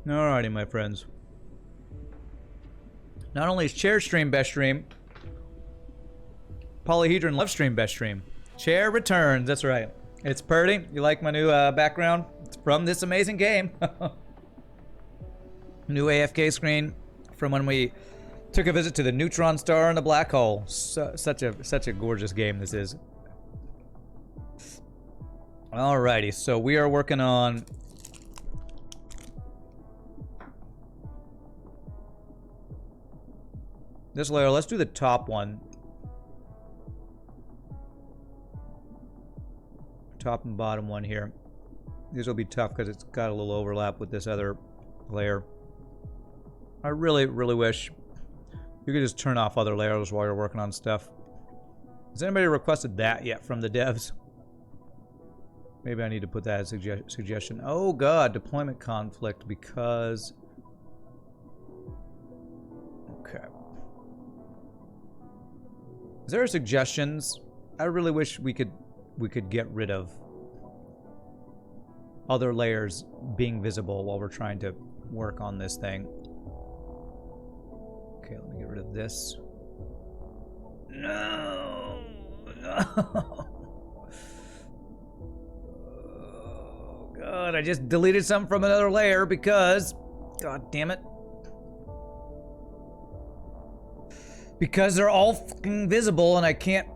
Alrighty, my friends. Not only is Chair Stream best stream, Polyhedron Love Stream best stream. Chair returns, that's right. It's Purdy. You like my new background? It's from this amazing game. New AFK screen from when we took a visit to the neutron star and the black hole. Such a gorgeous game this is. Alrighty, so we are working on this layer. Let's do the top one. Top and bottom one here. These will be tough because it's got a little overlap with this other layer. I really wish you could just turn off other layers while you're working on stuff. Has anybody requested that yet from the devs? Maybe I need to put that as a suggestion. Oh god, deployment conflict because... Okay. Is there suggestions? I really wish we could get rid of other layers being visible while we're trying to work on this thing. Okay, let me get rid of this. No! No! Oh, God, I just deleted something from another layer because... God damn it. Because they're all fucking visible and I can't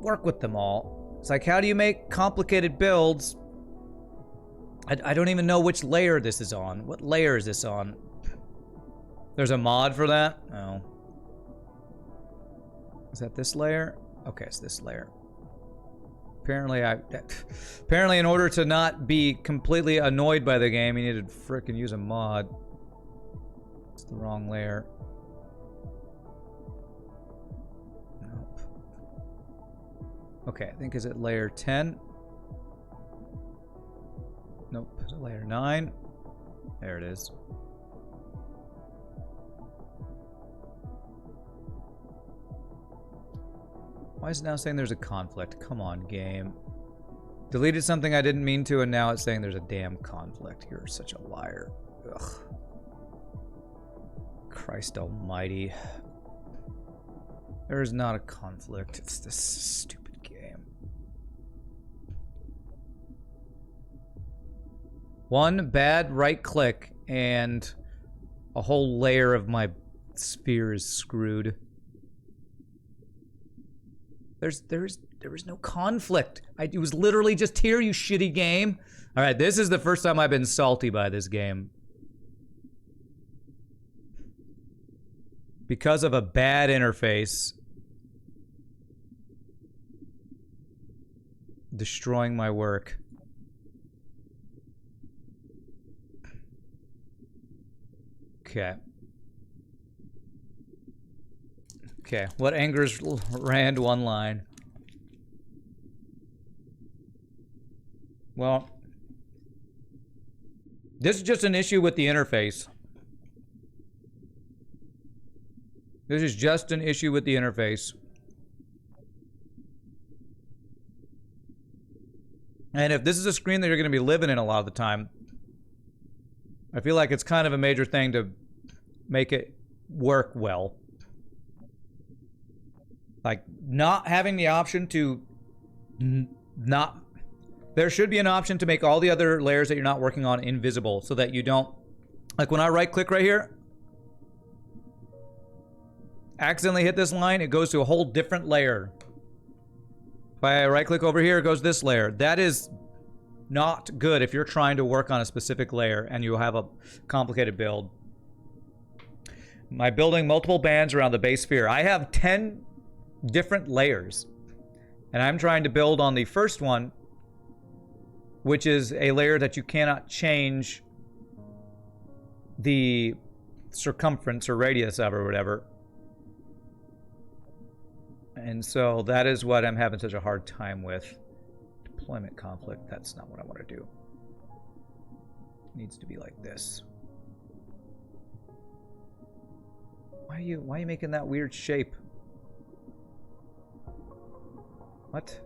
work with them all. It's like, how do you make complicated builds? I don't even know which layer this is on. What layer is this on? There's a mod for that? Oh. Is that this layer? Okay, it's this layer. Apparently in order to not be completely annoyed by the game, you need to frickin' use a mod. It's the wrong layer. Nope. Okay, I think is it layer 10? Nope, is it layer 9? There it is. Why is it now saying there's a conflict? Come on, game. Deleted something I didn't mean to, and now it's saying there's a damn conflict. You're such a liar. Ugh. Christ almighty. There is not a conflict. It's this stupid game. One bad right click and a whole layer of my sphere is screwed. There is no conflict. It was literally just here, you shitty game. All right, this is the first time I've been salty by this game. Because of a bad interface. Destroying my work. Okay. Okay, what angers Rand one line? Well, this is just an issue with the interface. This is just an issue with the interface. And if this is a screen that you're going to be living in a lot of the time, I feel like it's kind of a major thing to make it work well. Like, not having the option to not... There should be an option to make all the other layers that you're not working on invisible so that you don't... Like, when I right-click right here, accidentally hit this line, it goes to a whole different layer. If I right-click over here, it goes this layer. That is not good if you're trying to work on a specific layer and you have a complicated build. I'm building multiple bands around the base sphere. I have 10 different layers. And I'm trying to build on the first one, which is a layer that you cannot change the circumference or radius of or whatever. And so that is what I'm having such a hard time with. Deployment conflict, that's not what I want to do. It needs to be like this. Why are you making that weird shape? What?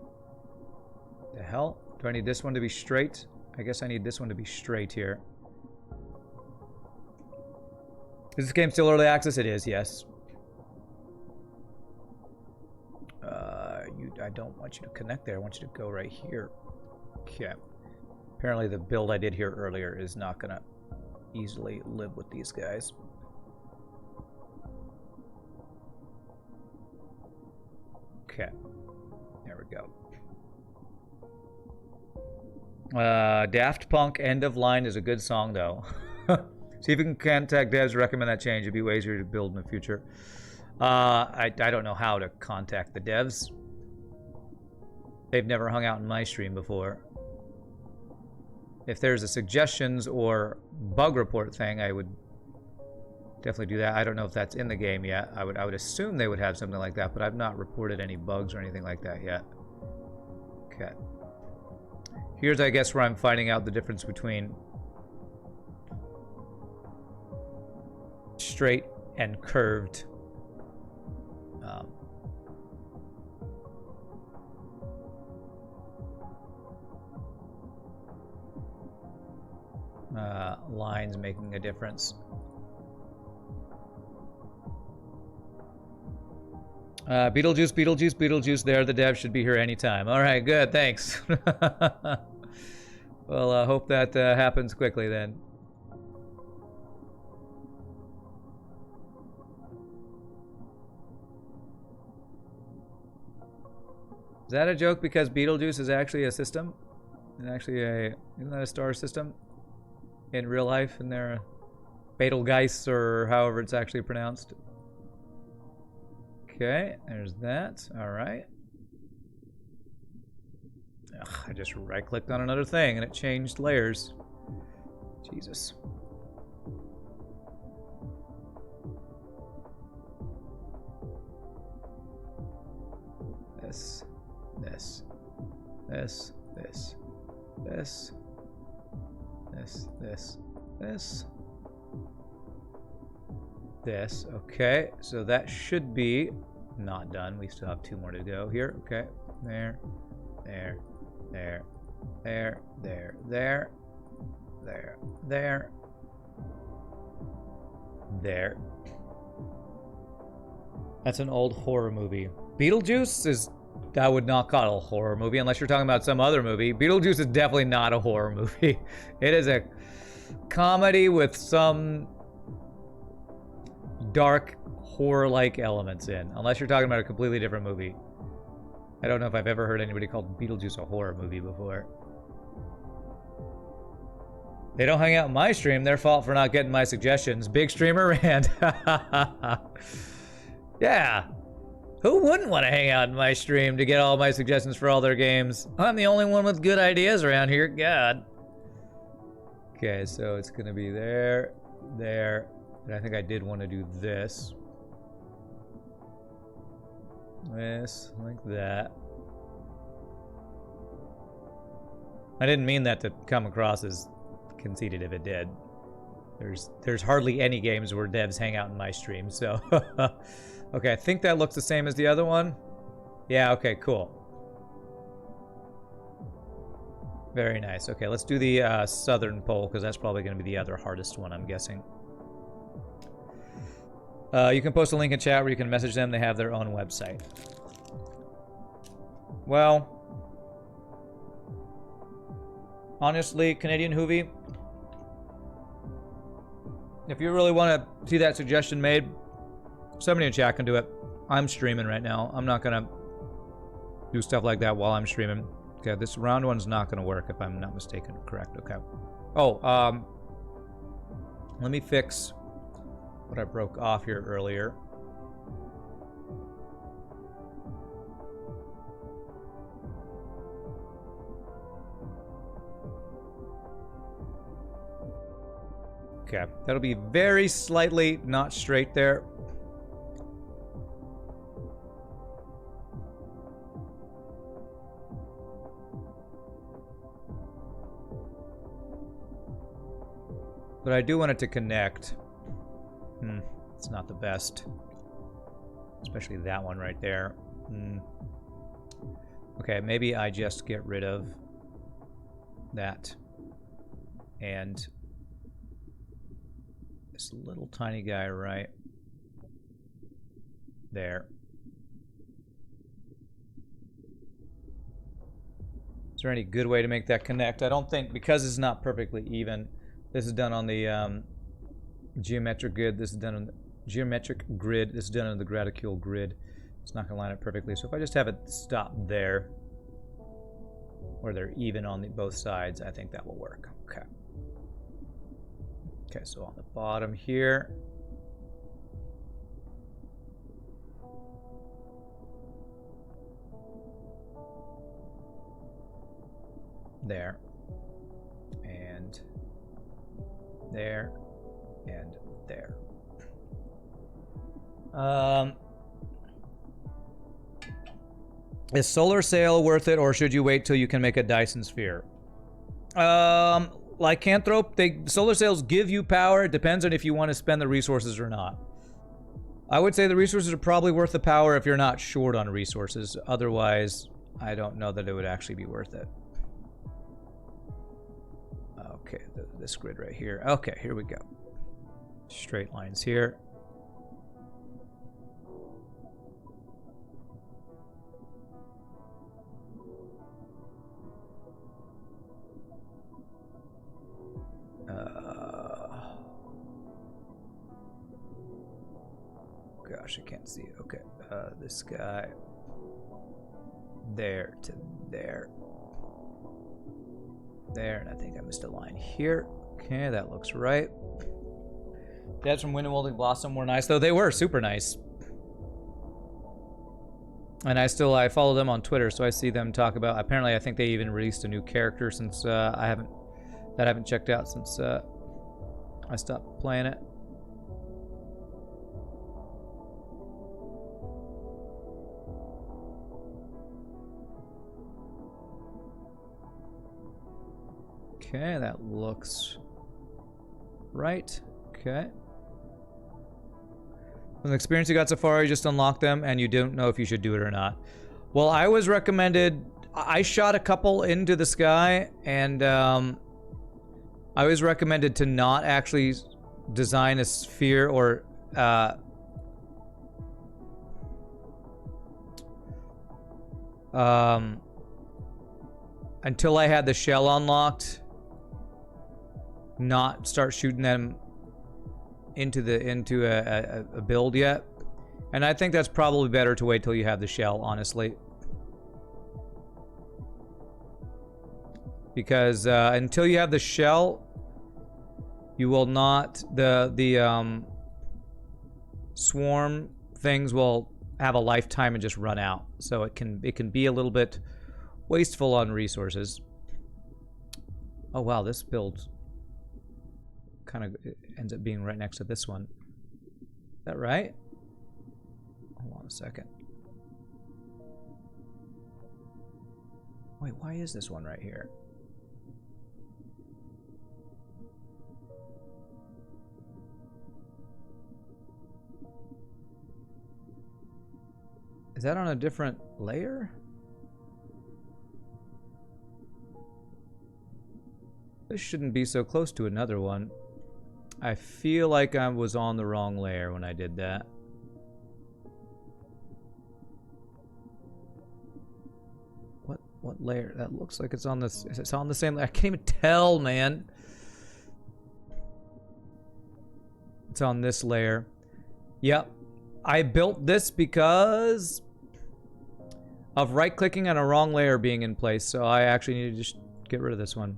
The hell? Do I need this one to be straight? I guess I need this one to be straight here. Is this game still early access? It is, yes. I don't want you to connect there. I want you to go right here. Okay. Apparently the build I did here earlier is not going to easily live with these guys. Okay. There we go. Daft Punk End of Line is a good song, though. See if you can contact devs, recommend that change. It'd be way easier to build in the future. I don't know how to contact the devs. They've never hung out in my stream before. If there's a suggestions or bug report thing, I would definitely do that. I don't know if that's in the game yet. I would assume they would have something like that, but I've not reported any bugs or anything like that yet. Okay. Here's, I guess, where I'm finding out the difference between straight and curved. Lines making a difference. Beetlejuice, Beetlejuice, Beetlejuice. There, the dev should be here anytime. All right, good, thanks. Well, I hope that happens quickly then. Is that a joke because Beetlejuice is actually a system? And actually isn't that a star system? In real life, in their Betelgeuse, or however it's actually pronounced. Okay, there's that. All right. Ugh, I just right-clicked on another thing and it changed layers. Jesus. This, this, this, this, this. This. Okay, so that should be not done. We still have 2 more to go here. Okay, there, there, there, there, there, there, there, there, there. That's an old horror movie. Beetlejuice is... I would not call it a horror movie unless you're talking about some other movie. Beetlejuice is definitely not a horror movie. It is a comedy with some dark horror-like elements in. Unless you're talking about a completely different movie. I don't know if I've ever heard anybody call Beetlejuice a horror movie before. They don't hang out in my stream. Their fault for not getting my suggestions. Big streamer and yeah. Who wouldn't want to hang out in my stream to get all my suggestions for all their games? I'm the only one with good ideas around here. God. Okay, so it's going to be there, there. And I think I did want to do this. This, like that. I didn't mean that to come across as conceited if it did. There's hardly any games where devs hang out in my stream, so... Okay, I think that looks the same as the other one. Yeah, okay, cool. Very nice. Okay, let's do the southern pole, because that's probably going to be the other hardest one, I'm guessing. You can post a link in chat where you can message them. They have their own website. Well, honestly, Canadian Hoovy, if you really want to see that suggestion made, somebody in chat can do it. I'm streaming right now. I'm not gonna do stuff like that while I'm streaming. Okay, this round one's not gonna work if I'm not mistaken. Correct, okay. Oh, let me fix what I broke off here earlier. Okay, that'll be very slightly not straight there. But I do want it to connect. It's not the best. Especially that one right there. Okay, maybe I just get rid of that. And this little tiny guy right there. Is there any good way to make that connect? I don't think, because it's not perfectly even. This is done on the geometric grid. This is done on the geometric grid. This is done on the graticule grid. It's not going to line up perfectly. So if I just have it stop there, where they're even on both sides, I think that will work. Okay. Okay, so on the bottom here. There. And there. And there. Is solar sail worth it, or should you wait till you can make a Dyson sphere? Lycanthrope, solar sails give you power. It depends on if you want to spend the resources or not. I would say the resources are probably worth the power if you're not short on resources. Otherwise, I don't know that it would actually be worth it. Okay, this grid right here. Okay, here we go. Straight lines here. Gosh, I can't see it. Okay, this guy. There to there. There, and I think I missed a line here. Okay, that looks right. Dads from Window Molding Blossom were nice, though. They were super nice. And I follow them on Twitter, so I see them talk about. Apparently, I think they even released a new character since I haven't checked out since I stopped playing it. Okay, that looks right. Okay. From the experience you got so far, you just unlocked them and you don't know if you should do it or not. Well, I was recommended... I shot a couple into the sky, and I was recommended to not actually design a sphere or... until I had the shell unlocked, not start shooting them into a build yet. And I think that's probably better to wait till you have the shell, honestly. Because until you have the shell, you will not... The swarm things will have a lifetime and just run out. So it can be a little bit wasteful on resources. Oh wow, this build kind of ends up being right next to this one. Is that right? Hold on a second. Wait, why is this one right here? Is that on a different layer? This shouldn't be so close to another one. I feel like I was on the wrong layer when I did that. What layer? That looks like it's on this. It's on the same. I can't even tell, man. It's on this layer. Yep. I built this because of right-clicking on a wrong layer being in place. So I actually need to just get rid of this one.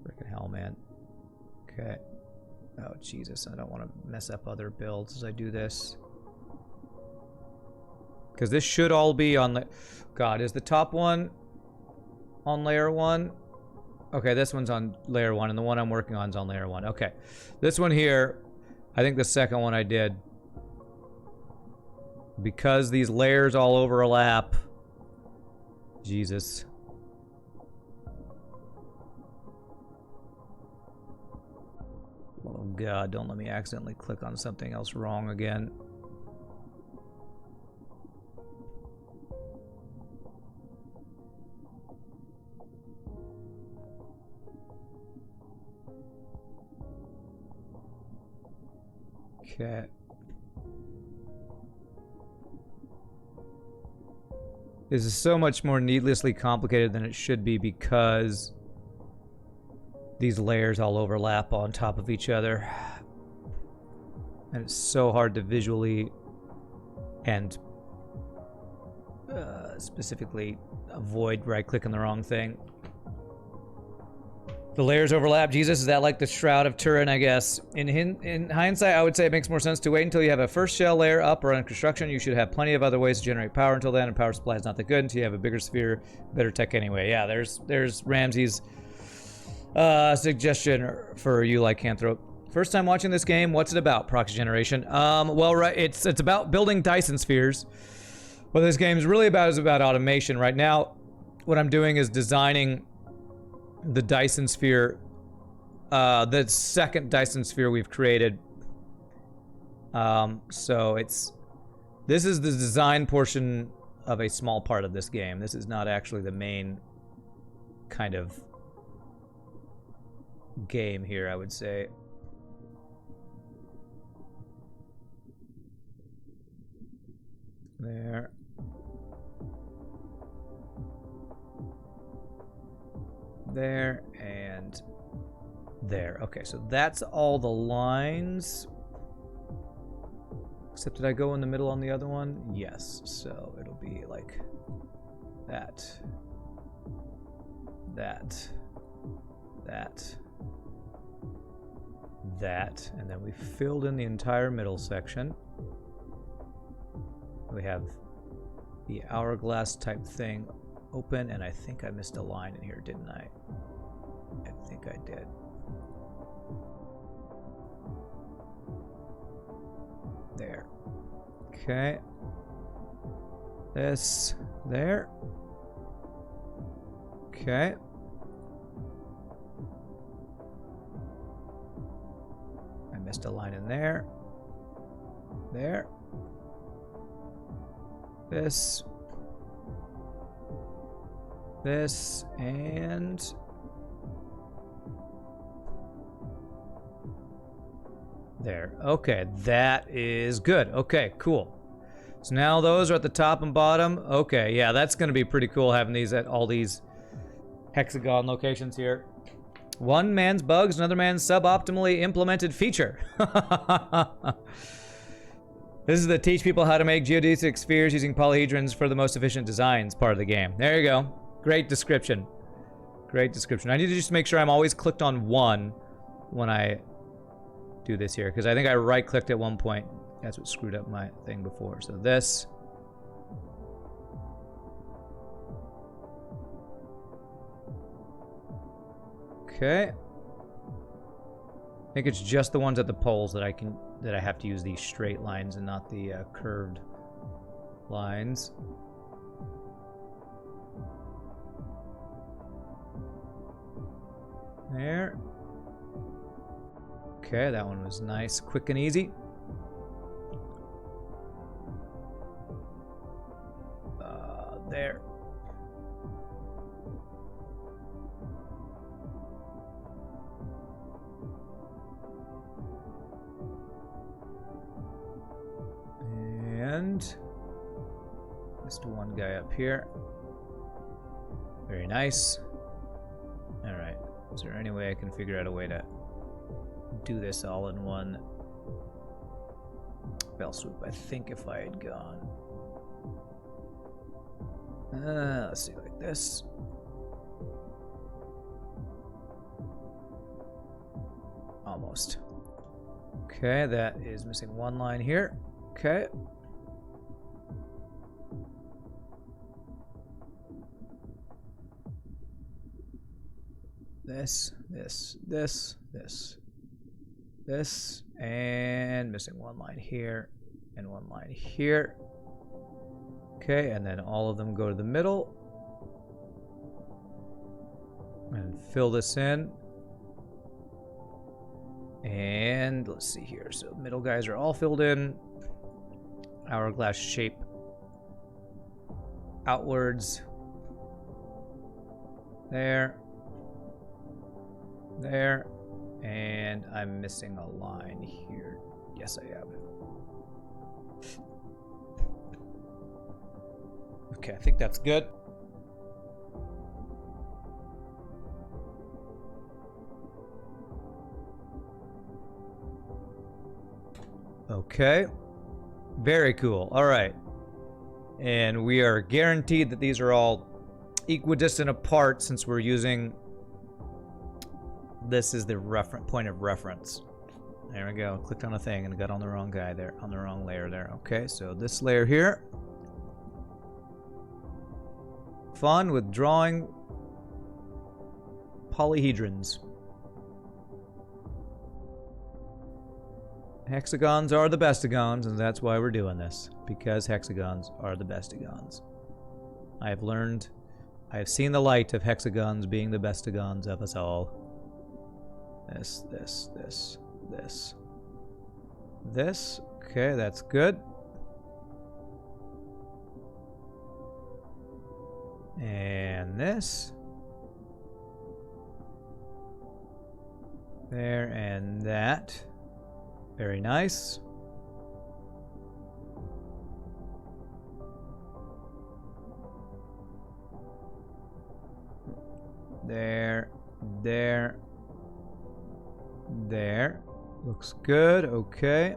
Frickin' hell, man. Okay. Oh, Jesus. I don't want to mess up other builds as I do this. Because this should all be on the... God, is the top one on layer 1? Okay, this one's on layer 1, and the one I'm working on is on layer 1. Okay. This one here, I think the second one I did. Because these layers all overlap. Jesus. Oh God, don't let me accidentally click on something else wrong again. Okay. This is so much more needlessly complicated than it should be because these layers all overlap on top of each other. And it's so hard to visually and specifically avoid right-clicking the wrong thing. The layers overlap. Jesus, is that like the Shroud of Turin, I guess? In hindsight, I would say it makes more sense to wait until you have a first shell layer up or under construction. You should have plenty of other ways to generate power until then, and power supply is not that good until you have a bigger sphere, better tech anyway. Yeah, there's Ramsey's suggestion for you, Lycanthrope. First time watching this game, what's it about? Proxy generation. Well, right, it's about building Dyson spheres. What this game is really about is about automation. Right now, what I'm doing is designing the Dyson sphere, the second Dyson sphere we've created. So this is the design portion of a small part of this game. This is not actually the main kind of game here, I would say. There. There, and there. Okay, so that's all the lines. Except did I go in the middle on the other one? Yes, so it'll be like that. That. That. That. And then we filled in the entire middle section. We have the hourglass type thing open, and I think I missed a line in here, didn't I? I think I did. There. Okay. This. There. Okay. I missed a line in there. There. This, and there. Okay, that is good. Okay, cool. So now those are at the top and bottom. Okay, yeah, that's going to be pretty cool having these at all these hexagon locations here. One man's bugs, another man's suboptimally implemented feature. This is the teach people how to make geodesic spheres using polyhedrons for the most efficient designs part of the game. There you go. Great description. Great description. I need to just make sure I'm always clicked on one when I do this here, because I think I right-clicked at one point. That's what screwed up my thing before. So this. Okay. I think it's just the ones at the poles that I have to use these straight lines and not the curved lines. There. Okay, that one was nice, quick and easy. There. And just one guy up here. Very nice. All right. Is there any way I can figure out a way to do this all in one fell swoop? I think if I had gone, let's see, like this. Almost. Okay, that is missing one line here. Okay. This, and missing one line here, and one line here. Okay, and then all of them go to the middle. And fill this in. And let's see here. So middle guys are all filled in. Hourglass shape outwards. There. There. And I'm missing a line here. Yes, I am. Okay, I think that's good. Okay. Very cool. All right. And we are guaranteed that these are all equidistant apart since we're using... This is the point of reference. There we go. Clicked on a thing and got on the wrong guy there, on the wrong layer there. Okay, so this layer here. Fun with drawing polyhedrons. Hexagons are the bestagons, and that's why we're doing this. Because hexagons are the bestagons. I have learned, I have seen the light of hexagons being the bestagons of us all. This. This. Okay, that's good. And this. There and that. Very nice. There. Looks good. Okay.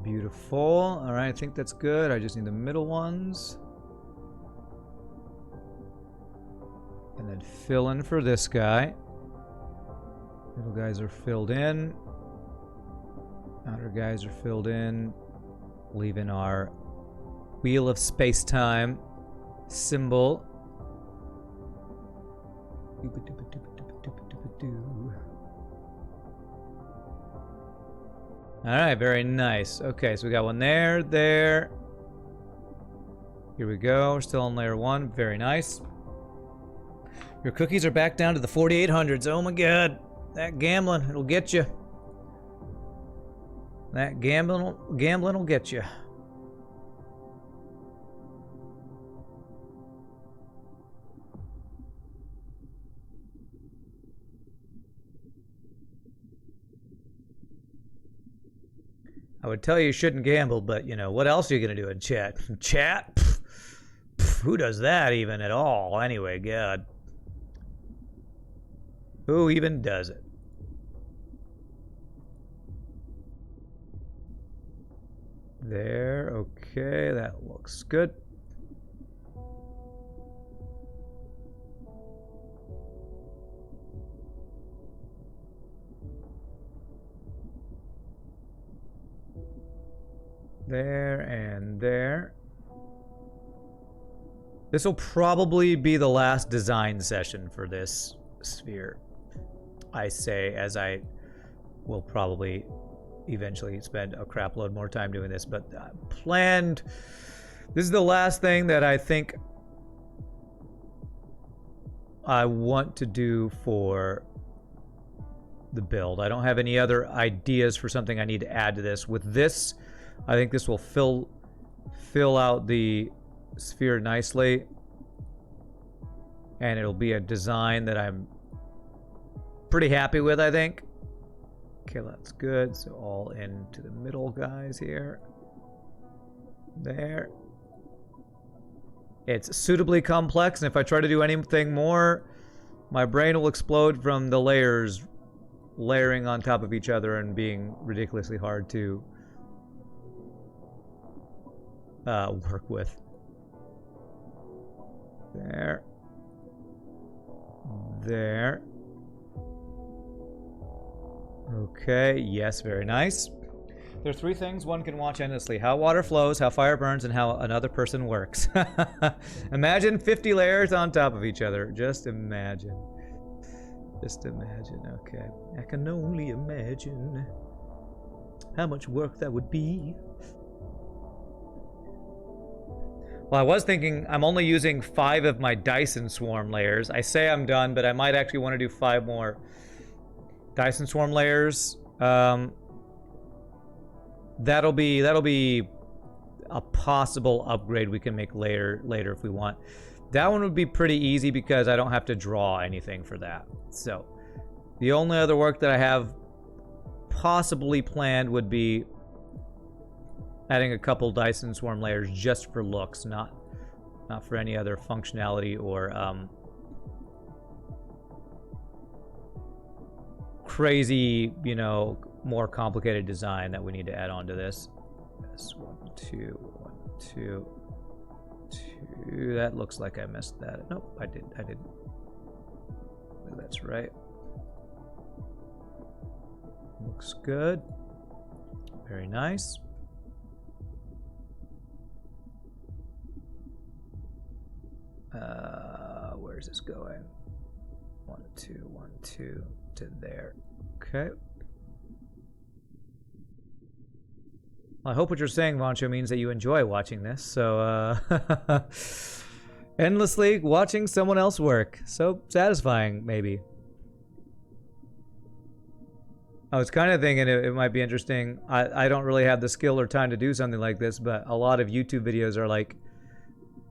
Beautiful. All right, I think that's good. I just need the middle ones. And then fill in for this guy. Middle guys are filled in. Outer guys are filled in. Leaving our wheel of space-time symbol. Alright, very nice. Okay, so we got one there, there. Here we go. We're still on layer 1. Very nice. Your cookies are back down to the 4800s. Oh my god. That gambling, it'll get you. That gambling will get you. I would tell you shouldn't gamble, but, you know, what else are you going to do in chat? Chat? Pff, who does that even at all? Anyway, God. Who even does it? There, okay, that looks good. There and there. This will probably be the last design session for this sphere. I say, as I will probably eventually spend a crap load more time doing this, but planned. This is the last thing that I think I want to do for the build. I don't have any other ideas for something I need to add to this. With this, I think this will fill out the sphere nicely, and it'll be a design that I'm pretty happy with, I think. Okay, that's good. So all into the middle guys here. There. It's suitably complex, and if I try to do anything more, my brain will explode from the layers layering on top of each other and being ridiculously hard to work with. There. There. Okay, yes, very nice. There are 3 things one can watch endlessly: how water flows, how fire burns, and how another person works. Imagine 50 layers on top of each other. Just imagine. Just imagine, okay. I can only imagine how much work that would be. Well, I was thinking I'm only using 5 of my Dyson swarm layers. I say I'm done, but I might actually want to do 5 more Dyson swarm layers. that'll be a possible upgrade we can make later if we want. That one would be pretty easy because I don't have to draw anything for that. So the only other work that I have possibly planned would be adding a couple Dyson swarm layers just for looks, not for any other functionality or crazy, you know, more complicated design that we need to add on to this. This 1, 2, 1, 2, 2. That looks like I missed that. Nope, I didn't. That's right. Looks good. Very nice. Where's this going? 1, 2, 1, 2 to there. Okay. Well, I hope what you're saying, Vancho, means that you enjoy watching this. So, endlessly watching someone else work. So satisfying, maybe. I was kind of thinking it might be interesting. I don't really have the skill or time to do something like this, but a lot of YouTube videos are like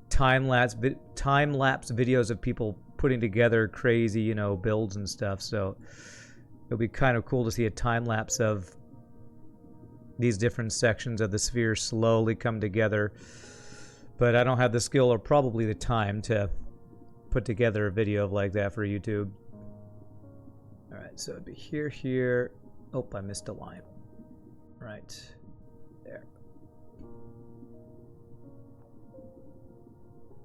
time-lapse videos of people putting together crazy, you know, builds and stuff. So it'll be kind of cool to see a time-lapse of these different sections of the sphere slowly come together. But I don't have the skill or probably the time to put together a video like that for YouTube. All right, so it'd be here, here. Oh, I missed a line. Right there.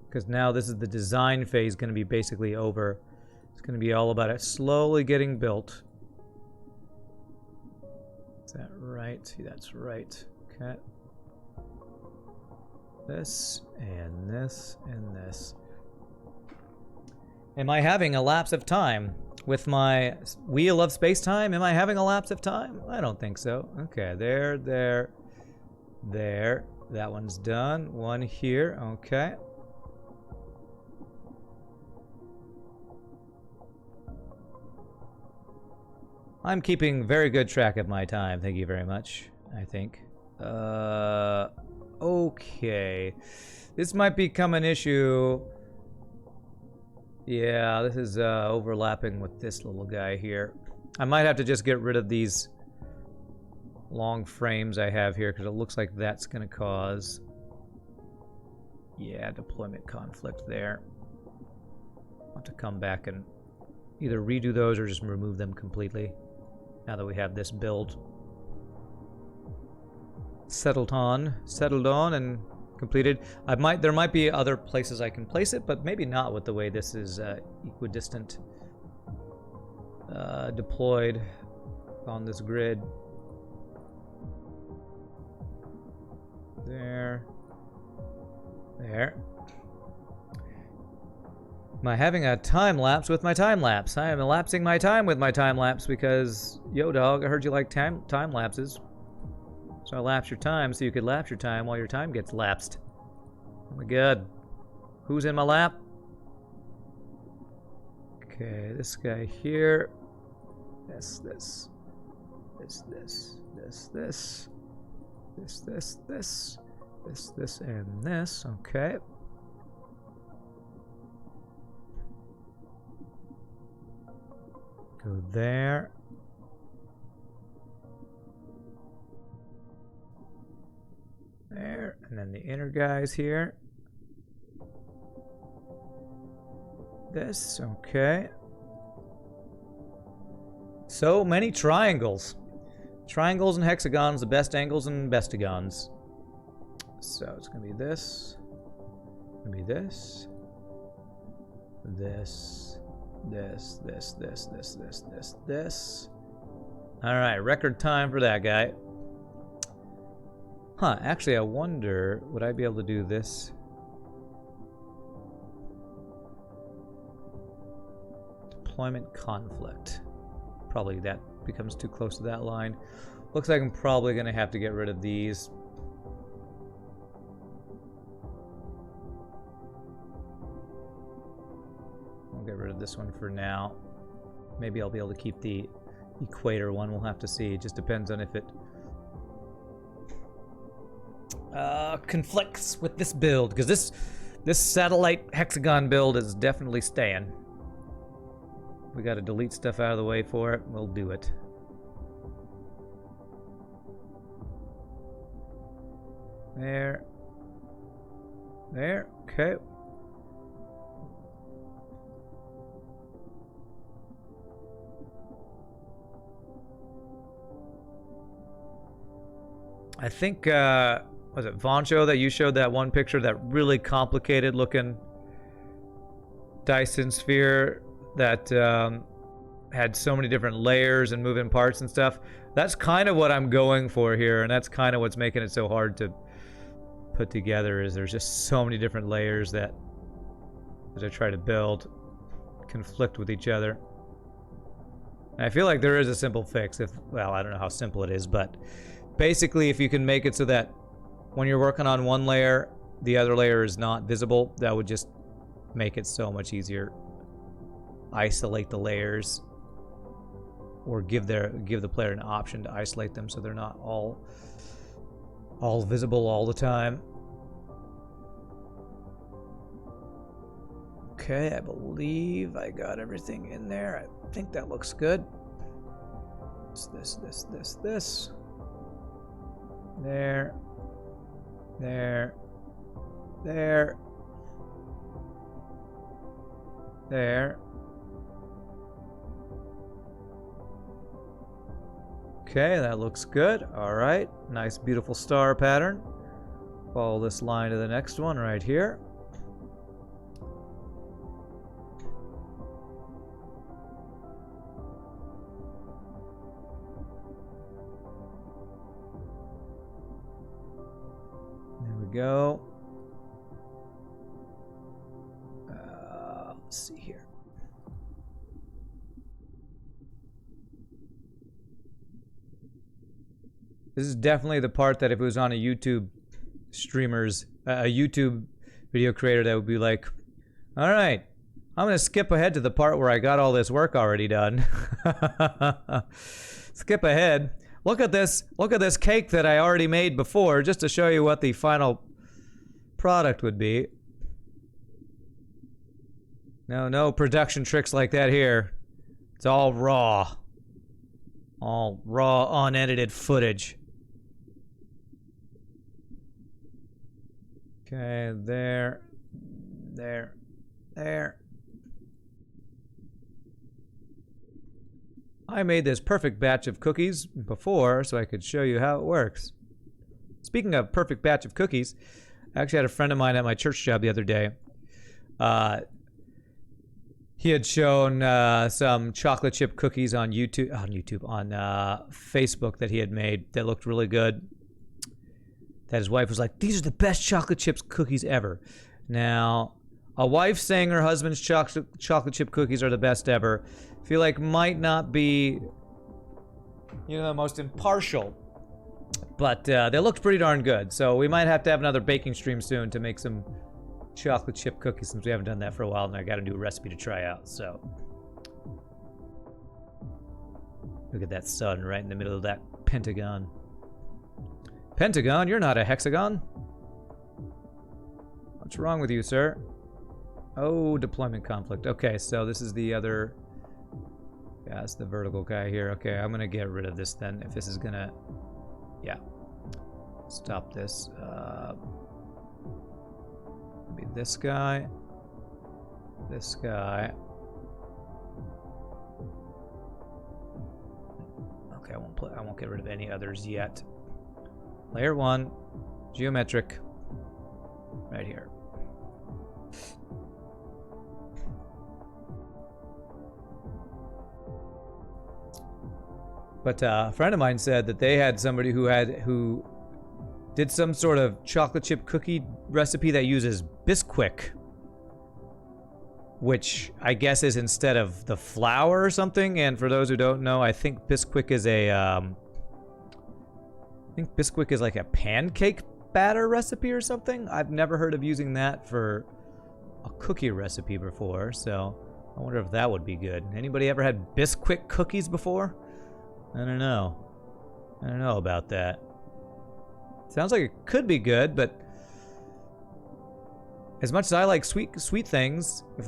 Because now this is the design phase going to be basically over. It's going to be all about it slowly getting built. Is that right? See, that's right. Okay. This and this and this. Am I having a lapse of time with my wheel of space-time? Am I having a lapse of time? I don't think so. Okay, there, there, there. That one's done. One here. Okay. I'm keeping very good track of my time. Thank you very much, I think. Okay. This might become an issue. Yeah, this is overlapping with this little guy here. I might have to just get rid of these long frames I have here because it looks like that's going to cause, yeah, deployment conflict there. I'll have to come back and either redo those or just remove them completely now that we have this build settled on and completed. There might be other places I can place it, but maybe not with the way this is equidistant deployed on this grid. There. Am I having a time lapse with my time lapse? I am elapsing my time with my time lapse because, yo dog, I heard you like time lapses. So I lapse your time so you could lapse your time while your time gets lapsed. Oh my god. Who's in my lap? Okay, this guy here. This, and this. Okay. Go there. There, and then the inner guys here. This, okay. So many triangles. Triangles and hexagons, the best angles and bestigons. So it's gonna be this. Gonna be this. This. Alright, record time for that guy. Huh, actually I wonder, would I be able to do this? Deployment conflict. Probably that becomes too close to that line. Looks like I'm probably gonna have to get rid of these. I'll get rid of this one for now. Maybe I'll be able to keep the equator one, we'll have to see. It just depends on if it conflicts with this build, because this satellite hexagon build is definitely staying. We got to delete stuff out of the way for it. We'll do it. There. There. Okay. I think, was it Voncho that you showed that one picture, that really complicated looking Dyson sphere that had so many different layers and moving parts and stuff? That's kind of what I'm going for here, and that's kind of what's making it so hard to put together, is there's just so many different layers that, as I try to build, conflict with each other. And I feel like there is a simple fix. Well, I don't know how simple it is, but basically if you can make it so that when you're working on one layer, the other layer is not visible, that would just make it so much easier. Isolate the layers, or give the player an option to isolate them so they're not all visible all the time. Okay, I believe I got everything in there. I think that looks good. It's this. There. There. There. There. Okay, that looks good. All right, nice beautiful star pattern. Follow this line to the next one right here. There we go. Let's see here. This is definitely the part that if it was on a YouTube a YouTube video creator, that would be like, all right, I'm going to skip ahead to the part where I got all this work already done. Skip ahead. Look at this cake that I already made before, just to show you what the final product would be. No production tricks like that here. It's all raw. All raw, unedited footage. Okay, there. I made this perfect batch of cookies before so I could show you how it works. Speaking of perfect batch of cookies, I actually had a friend of mine at my church job the other day. He had shown some chocolate chip cookies on Facebook that he had made that looked really good. That his wife was like, these are the best chocolate chips cookies ever. Now, a wife saying her husband's chocolate chip cookies are the best ever, I feel like might not be, the most impartial. But they looked pretty darn good. So we might have to have another baking stream soon to make some chocolate chip cookies, since we haven't done that for a while, and I got a new recipe to try out. So look at that sun right in the middle of that pentagon. Pentagon, you're not a hexagon. What's wrong with you, sir? Oh, deployment conflict. Okay, so this is the other. Yeah, it's the vertical guy here. Okay, I'm gonna get rid of this then. If this is gonna, yeah, stop this. Maybe this guy. This guy. Okay, I won't get rid of any others yet. Layer 1, geometric, right here. But a friend of mine said that they had somebody who did some sort of chocolate chip cookie recipe that uses Bisquick, which I guess is instead of the flour or something. And for those who don't know, I think Bisquick is like a pancake batter recipe or something. I've never heard of using that for a cookie recipe before, so I wonder if that would be good. Anybody ever had Bisquick cookies before? I don't know about that. Sounds like it could be good, but as much as I like sweet things, if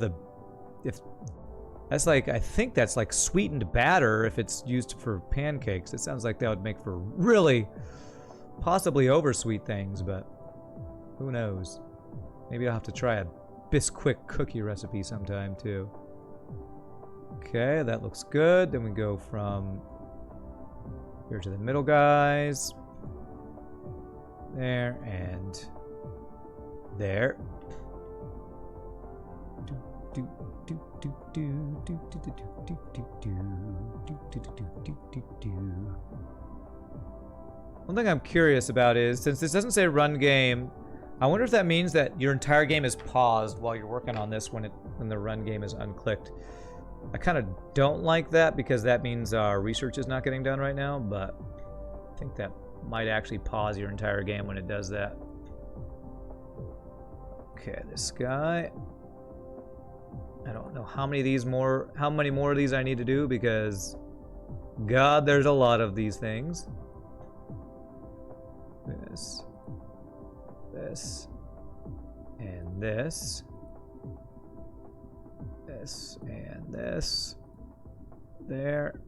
that's like, I think that's like sweetened batter if it's used for pancakes. It sounds like that would make for really possibly oversweet things, but who knows? Maybe I'll have to try a Bisquick cookie recipe sometime too. Okay, that looks good. Then we go from here to the middle guys. There and there. One thing I'm curious about is, since this doesn't say run game, I wonder if that means that your entire game is paused while you're working on this when the run game is unclicked. I kind of don't like that because that means our research is not getting done right now, but I think that might actually pause your entire game when it does that. Okay, this guy. I don't know how many more of these I need to do because God, there's a lot of these things. This, and this, and this, there,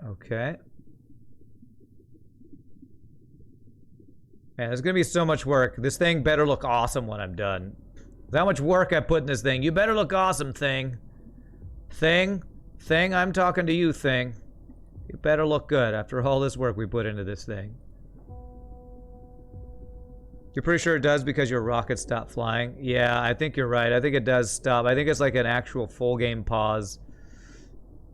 okay. Man, there's gonna be so much work. This thing better look awesome when I'm done. How much work I put in this thing. You better look awesome, thing. Thing, I'm talking to you, thing. You better look good after all this work we put into this thing. You're pretty sure it does because your rocket stopped flying? Yeah, I think you're right. I think it does stop. I think it's like an actual full game pause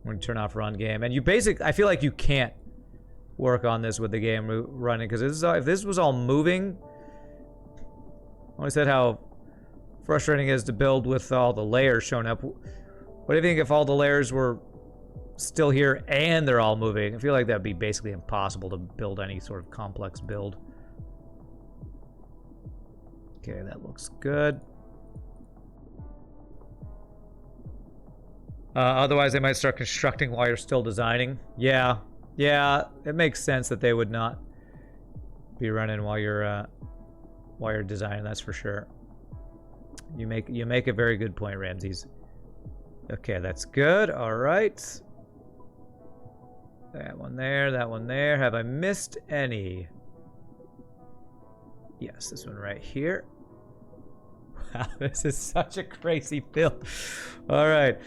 when you turn off run game. And you I feel like you can't work on this with the game running, because if this was all moving, I always said how frustrating it is to build with all the layers showing up. What do you think if all the layers were still here and they're all moving? I feel like that'd be basically impossible to build any sort of complex build. Okay, that looks good. Otherwise they might start constructing while you're still designing. Yeah, it makes sense that they would not be running while you're designing. That's for sure. You make a very good point, Ramses. Okay, that's good. All right. That one there. That one there. Have I missed any? Yes, this one right here. Wow, this is such a crazy build. All right.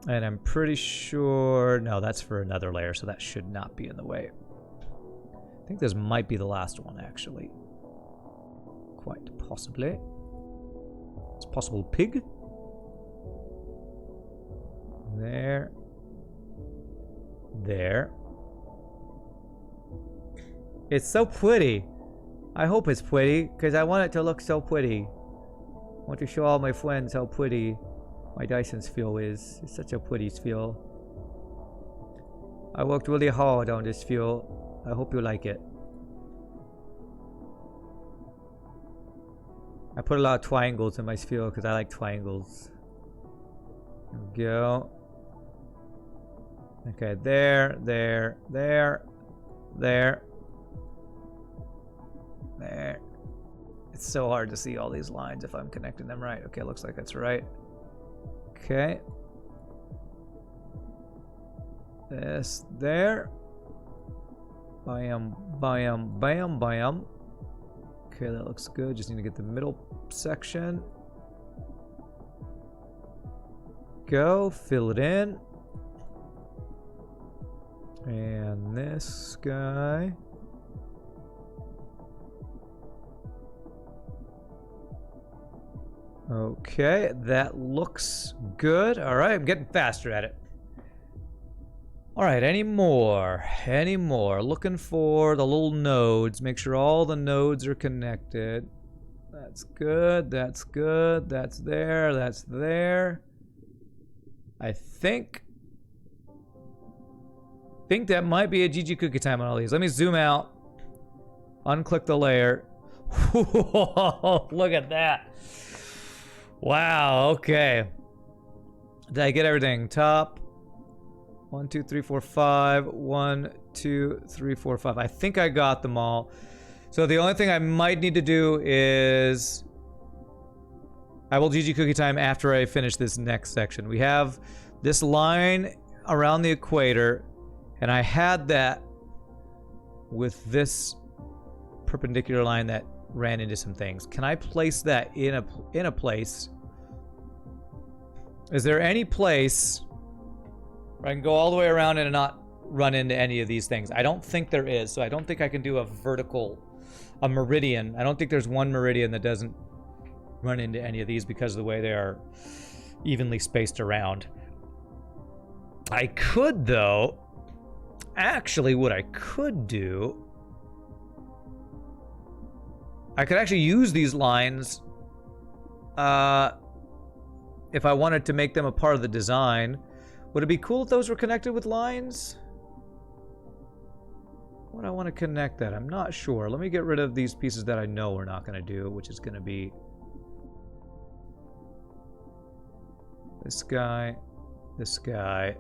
And I'm pretty sure... No, that's for another layer, so that should not be in the way. I think this might be the last one, actually. Quite possibly. It's possible pig. There. It's so pretty. I hope it's pretty, because I want it to look so pretty. I want to show all my friends how pretty my Dyson sphere is. It's such a pretty sphere. I worked really hard on this sphere. I hope you like it. I put a lot of triangles in my sphere because I like triangles. There we go. Okay, there. It's so hard to see all these lines if I'm connecting them right. Okay, looks like that's right. Okay. This there. Bam. Okay, that looks good. Just need to get the middle section. Go, fill it in. And this guy. Okay, that looks good. All right, I'm getting faster at it. All right, any more? Looking for the little nodes. Make sure all the nodes are connected. That's good. That's there. I think that might be a GG cookie time on all these. Let me zoom out. Unclick the layer. Whoa, look at that. Wow, okay. Did I get everything? Top, 1, 2, 3, 4, 5. 1, 2, 3, 4, 5. I think I got them all. So the only thing I might need to do is... I will GG cookie time after I finish this next section. We have this line around the equator, and I had that with this perpendicular line that ran into some things. Can I place that in a place? Is there any place where I can go all the way around and not run into any of these things? I don't think there is, so I don't think I can do a meridian. I don't think there's one meridian that doesn't run into any of these because of the way they are evenly spaced around. I could, though, actually what I could do, I could actually use these lines if I wanted to make them a part of the design. Would it be cool if those were connected with lines? Would I want to connect that? I'm not sure. Let me get rid of these pieces that I know we're not going to do, which is going to be this guy, this guy,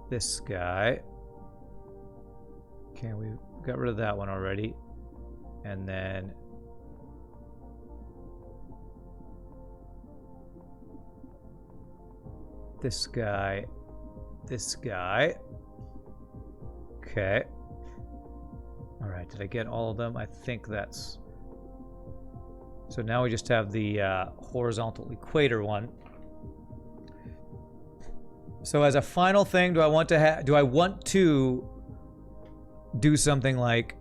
this guy. Okay, we got rid of that one already. And then this guy, this guy. Okay. All right, did I get all of them? I think that's... So now we just have the horizontal equator one. So as a final thing, do I want to do something like,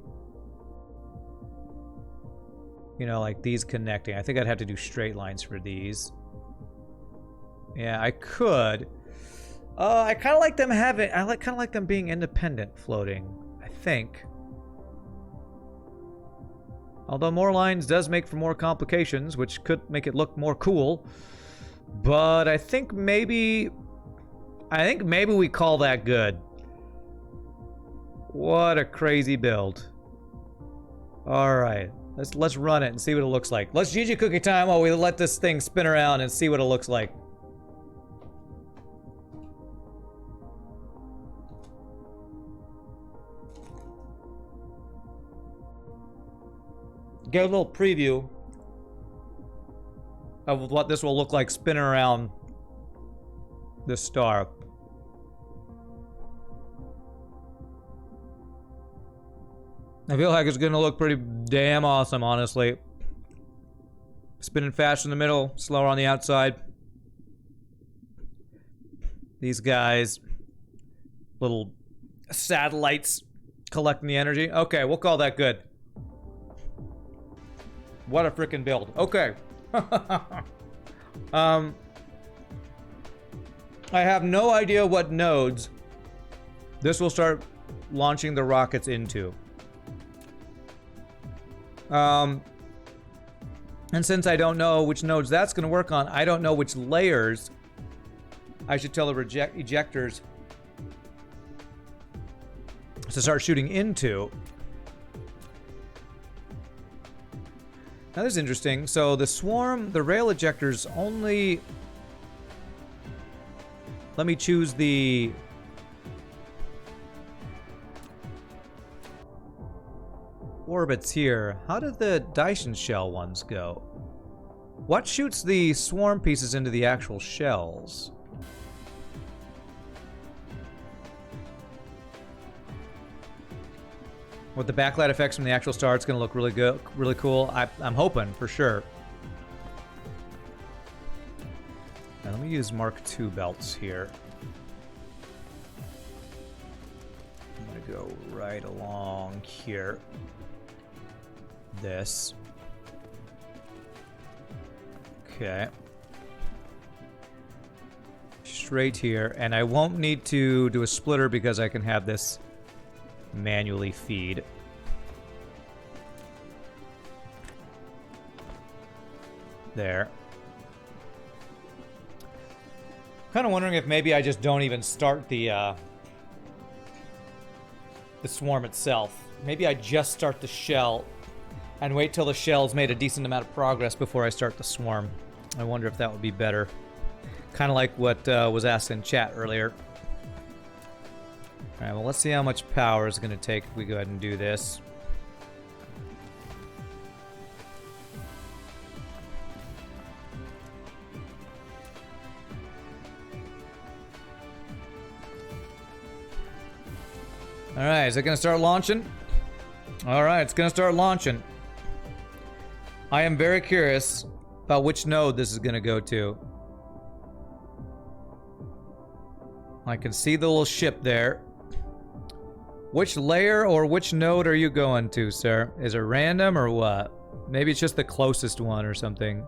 you know, like these connecting? I think I'd have to do straight lines for these. Yeah, I could. I kind of like them having. I kind of like them being independent, floating. I think. Although more lines does make for more complications, which could make it look more cool. But I think maybe we call that good. What a crazy build. All right, let's run it and see what it looks like. Let's GG cookie time while we let this thing spin around and see what it looks like. Get a little preview of what this will look like spinning around this star. I feel like it's gonna look pretty damn awesome, honestly. Spinning fast in the middle, slower on the outside. These guys, little satellites collecting the energy. Okay, we'll call that good. What a freaking build. Okay. I have no idea what nodes this will start launching the rockets into. And since I don't know which nodes that's going to work on, I don't know which layers I should tell the ejectors to start shooting into. Now this is interesting. So the swarm, the rail ejectors only... Let me choose the... orbits here. How did the Dyson shell ones go? What shoots the swarm pieces into the actual shells? With the backlight effects from the actual star, it's going to look really good, really cool. I'm hoping for sure. Now, let me use Mark II belts here. I'm going to go right along here. This. Okay. Straight here. And I won't need to do a splitter because I can have this manually feed. There. Kind of wondering if maybe I just don't even start the swarm itself. Maybe I just start the shell and wait till the shell's made a decent amount of progress before I start the swarm. I wonder if that would be better. Kind of like what was asked in chat earlier. All right, well, let's see how much power it's going to take if we go ahead and do this. All right, is it going to start launching? All right, it's going to start launching. I am very curious about which node this is going to go to. I can see the little ship there. Which layer or which node are you going to, sir? Is it random or what? Maybe it's just the closest one or something.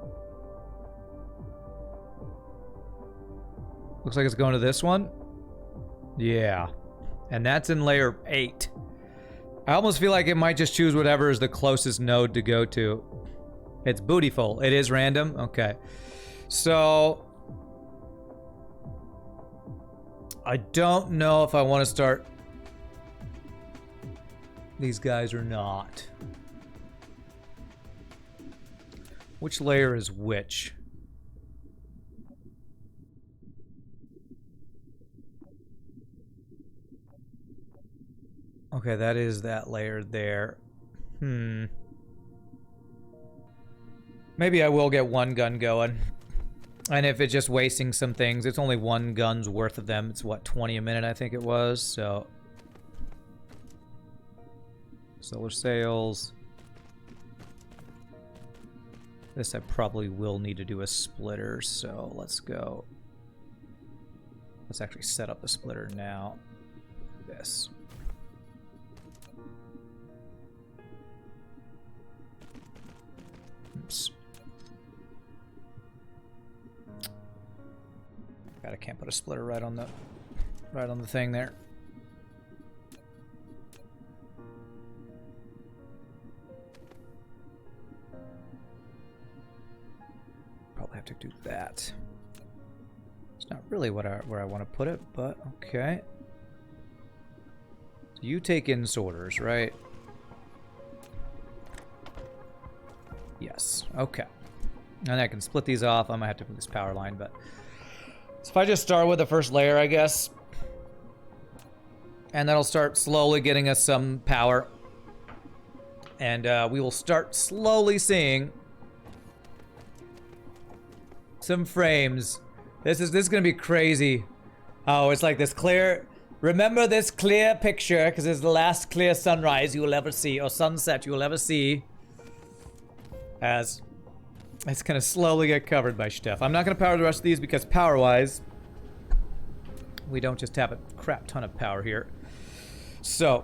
Looks like it's going to this one. Yeah. And that's in layer 8. I almost feel like it might just choose whatever is the closest node to go to. It's bootyful. It is random? Okay. So... I don't know if I want to start these guys or not. Which layer is which? Okay, that is that layer there. Maybe I will get one gun going. And if it's just wasting some things, it's only one gun's worth of them. It's what, 20 a minute, I think it was. So, solar sails. This I probably will need to do a splitter, so let's go. Let's actually set up the splitter now. This. Oops. God, I can't put a splitter right on the thing there. Probably have to do that. It's not really where I want to put it, but okay. So you take in sorters, right? Yes. Okay. And I can split these off. I might have to move this power line, but so if I just start with the first layer, I guess, and that'll start slowly getting us some power, and we will start slowly seeing some frames. This is gonna be crazy. Oh, it's like this clear. Remember this clear picture, because it's the last clear sunrise you will ever see, or sunset you will ever see. As it's gonna slowly get covered by stuff. I'm not gonna power the rest of these because power-wise, we don't just have a crap ton of power here. So,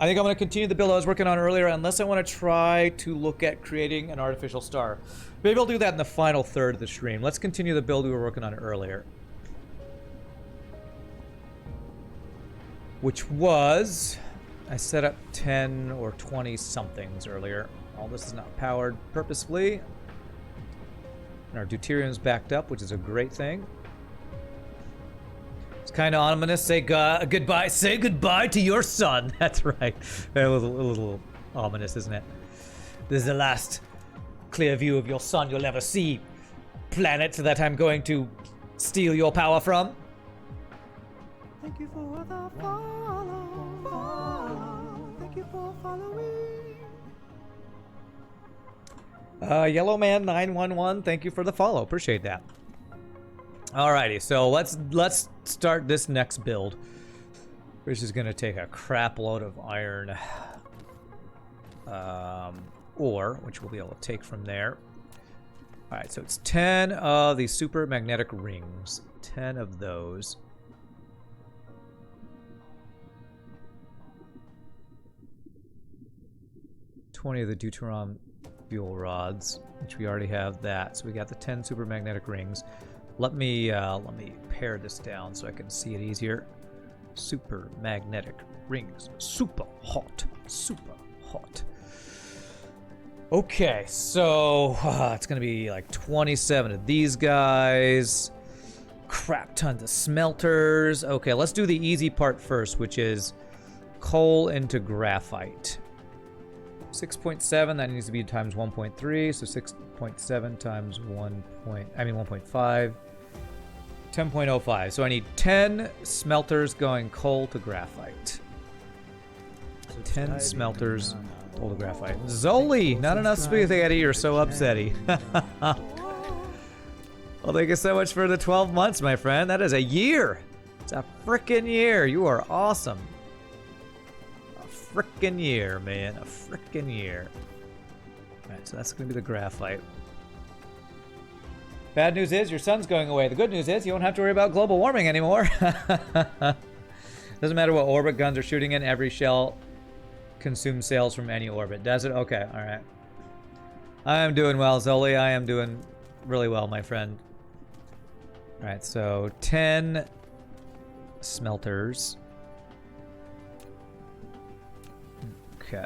I think I'm gonna continue the build I was working on earlier, unless I want to try to look at creating an artificial star. Maybe I'll do that in the final third of the stream. Let's continue the build we were working on earlier. Which was, I set up 10 or 20 somethings earlier. All this is not powered purposefully. And our deuterium's backed up, which is a great thing. It's kind of ominous. Say goodbye. Say goodbye to your son. That's right. That was a little ominous, isn't it? This is the last clear view of your son you'll ever see. Planet that I'm going to steal your power from. Thank you for the follow. Thank you for following. Yellow Man 911, thank you for the follow. Appreciate that. Alrighty, so let's start this next build, which is gonna take a crap load of iron ore, which we'll be able to take from there. Alright, so it's 10 of these super magnetic rings. 10 of those. $20 of the deuterium fuel rods, which we already have that. So we got the 10 super magnetic rings. Let me pare this down so I can see it easier. Super magnetic rings. Super hot. Super hot. Okay, so it's gonna be like 27 of these guys. Crap tons of smelters. Okay, let's do the easy part first, which is coal into graphite. 6.7, that needs to be times 1.3, so 6.7 times 1.5. 10.05. So I need 10 smelters going coal to graphite. 10 smelters, coal to graphite. Zoli! Not enough spaghetti, you're so upsetty. Well, thank you so much for the 12 months, my friend. That is a year. It's a frickin' year. You are awesome. A frickin' year, man. A frickin' year. Alright, so that's going to be the graphite. Bad news is your sun's going away. The good news is you won't have to worry about global warming anymore. Doesn't matter what orbit guns are shooting in. Every shell consumes sails from any orbit. Does it? Okay, alright. I am doing well, Zoli. I am doing really well, my friend. Alright, so 10 smelters. Okay.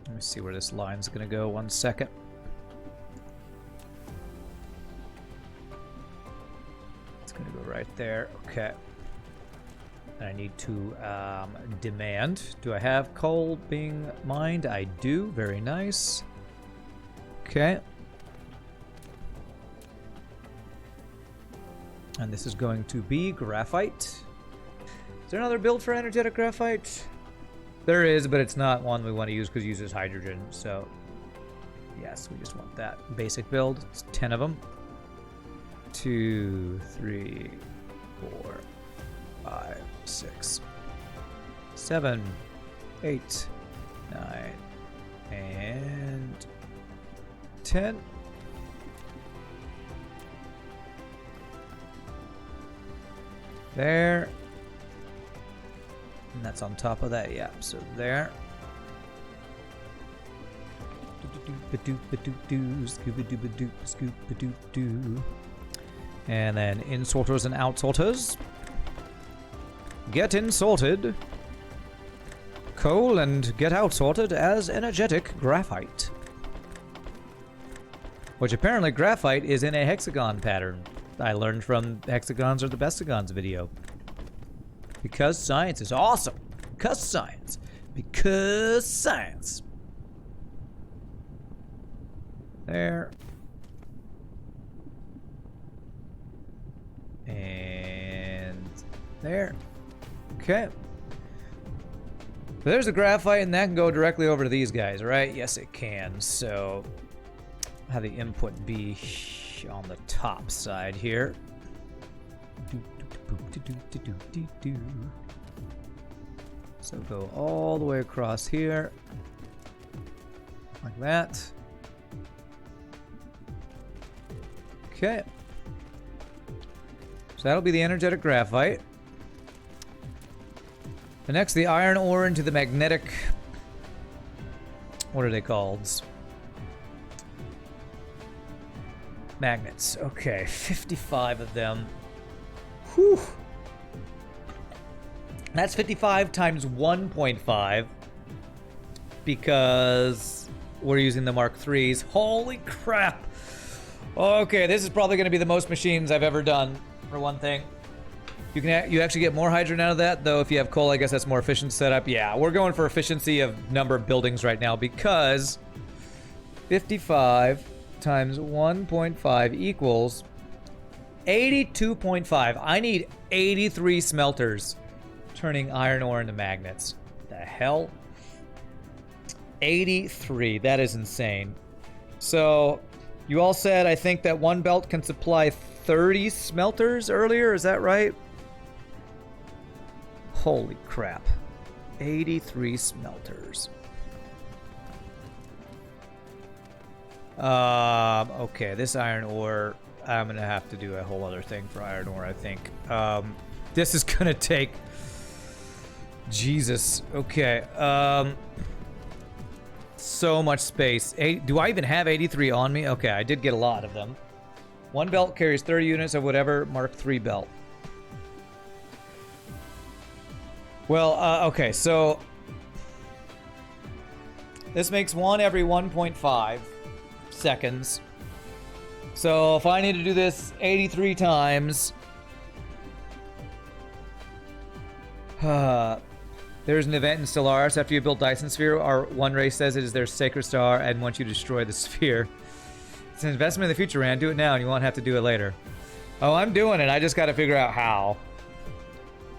Let me see where this line's gonna go. 1 second. It's gonna go right there. Okay. And I need to demand. Do I have coal being mined? I do. Very nice. Okay. And this is going to be graphite. Is there another build for energetic graphite? There is, but it's not one we want to use because it uses hydrogen. So, yes, we just want that basic build. It's 10 of them. 2, 3, 4, 5, 6, 7, 8, 9, and 10. There. And that's on top of that, yeah. So there. And then insorters and outsorters. Get insorted. Coal and get outsorted as energetic graphite. Which apparently graphite is in a hexagon pattern. I learned from Hexagons Are the Bestagons video. Because science is awesome. Because science. Because science. There. And there. Okay. So there's the graphite, and that can go directly over to these guys, right? Yes, it can. So have the input be on the top side here. So go all the way across here, like that. Okay. So that'll be the energetic graphite. The next, the iron ore into the magnetic. What are they called? Magnets. Okay, 55 of them. Whew. That's 55 times 1.5 because we're using the Mark IIIs. Holy crap. Okay, this is probably going to be the most machines I've ever done, for one thing. You actually get more hydrogen out of that, though if you have coal, I guess that's more efficient setup. Yeah, we're going for efficiency of number of buildings right now because 55 times 1.5 equals 82.5. I need 83 smelters turning iron ore into magnets. The hell? 83. That is insane. So, you all said, I think, that one belt can supply 30 smelters earlier. Is that right? Holy crap. 83 smelters. Okay, this iron ore, I'm gonna have to do a whole other thing for iron ore, I think. This is gonna take... Jesus. Okay, so much space. Do I even have 83 on me? Okay, I did get a lot of them. One belt carries 30 units of whatever Mark III belt. Well, okay, so... This makes one every 1.5 seconds. So if I need to do this 83 times... There's an event in Stellaris after you build Dyson Sphere. Our one race says it is their sacred star and wants you to destroy the sphere. It's an investment in the future, Rand. Do it now and you won't have to do it later. Oh, I'm doing it. I just got to figure out how.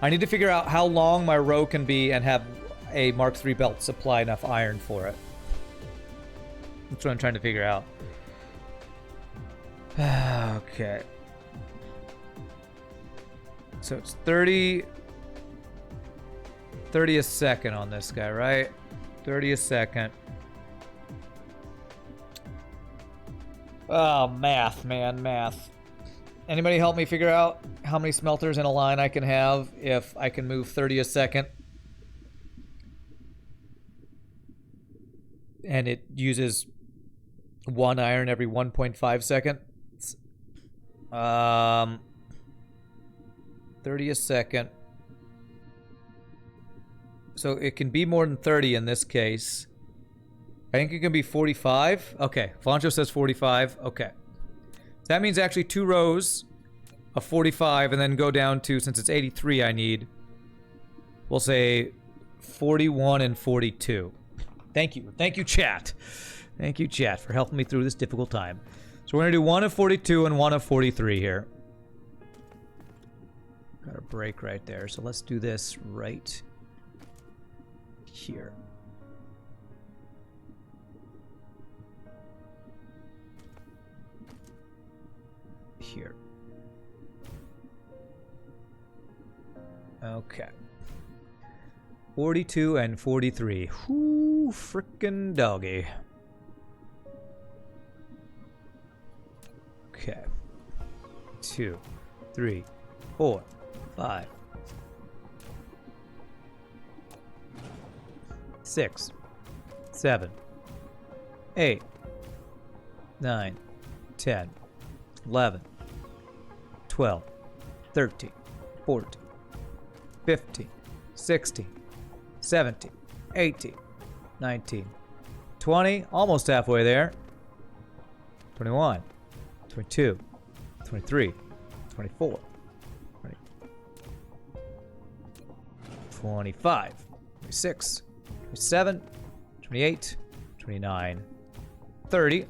I need to figure out how long my row can be and have a Mark III belt supply enough iron for it. That's what I'm trying to figure out. Okay. So it's 30 a second on this guy, right? 30 a second. Oh, math, man, math. Anybody help me figure out how many smelters in a line I can have if I can move 30 a second? And it uses 1 iron every 1.5 seconds. 30 a second. So it can be more than 30 in this case. I think it can be 45. Okay, Foncho says 45. Okay. That means actually 2 rows of 45 and then go down to, since it's 83 I need, we'll say 41 and 42. Thank you. Thank you, chat. Thank you, chat, for helping me through this difficult time. So we're going to do 1 of 42 and 1 of 43 here. Got a break right there. So let's do this right here. Here. Okay. 42 and 43. Whoo, frickin' doggy. Okay. 2, 3, 4, 5, 6, 7, 8, 9, 10, 11, 12, 13, 14, 15, 16, 17, 18, 19, 20, almost halfway there. 21, 22, 23, 24, 25, 26, 27, 28, 29, 30,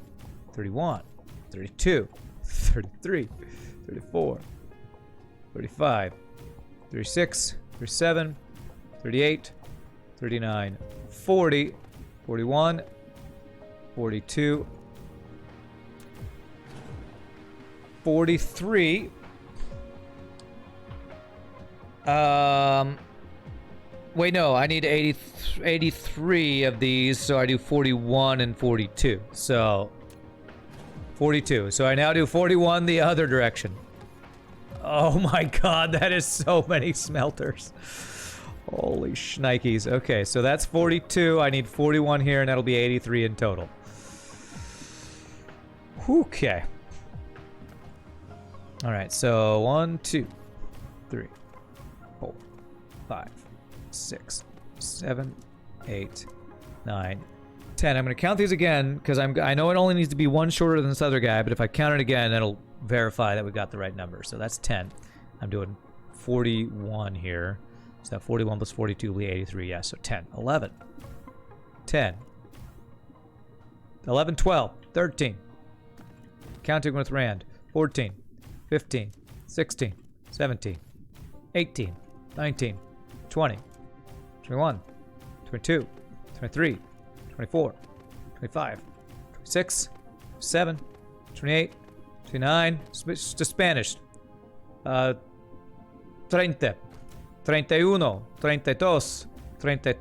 31, 32, 33, 34, 35, 36, 37, 38, 39, 40, 41, 42, 43. Wait, no, I need 83 of these, so I do 41 and 42. So 42. So I now do 41 the other direction. Oh my god, that is so many smelters. Holy shnikes. Okay, so that's 42. I need 41 here, and that'll be 83 in total. Okay. Alright, so 1, 2, 3, 4, 5, 6, 7, 8, 9, 10. I'm going to count these again, because I know it only needs to be 1 shorter than this other guy, but if I count it again, it'll verify that we got the right number. So that's 10. I'm doing 41 here. So that 41 plus 42 will be 83. Yeah, so 10. 11. 10. 11, 12, 13. Counting with Rand. 14. 15, 16, 17, 18, 19, 20, 21, 22, 23, 24, 25, 26, 27, 28, 29, just Spanish. 30, 31, 32, 33,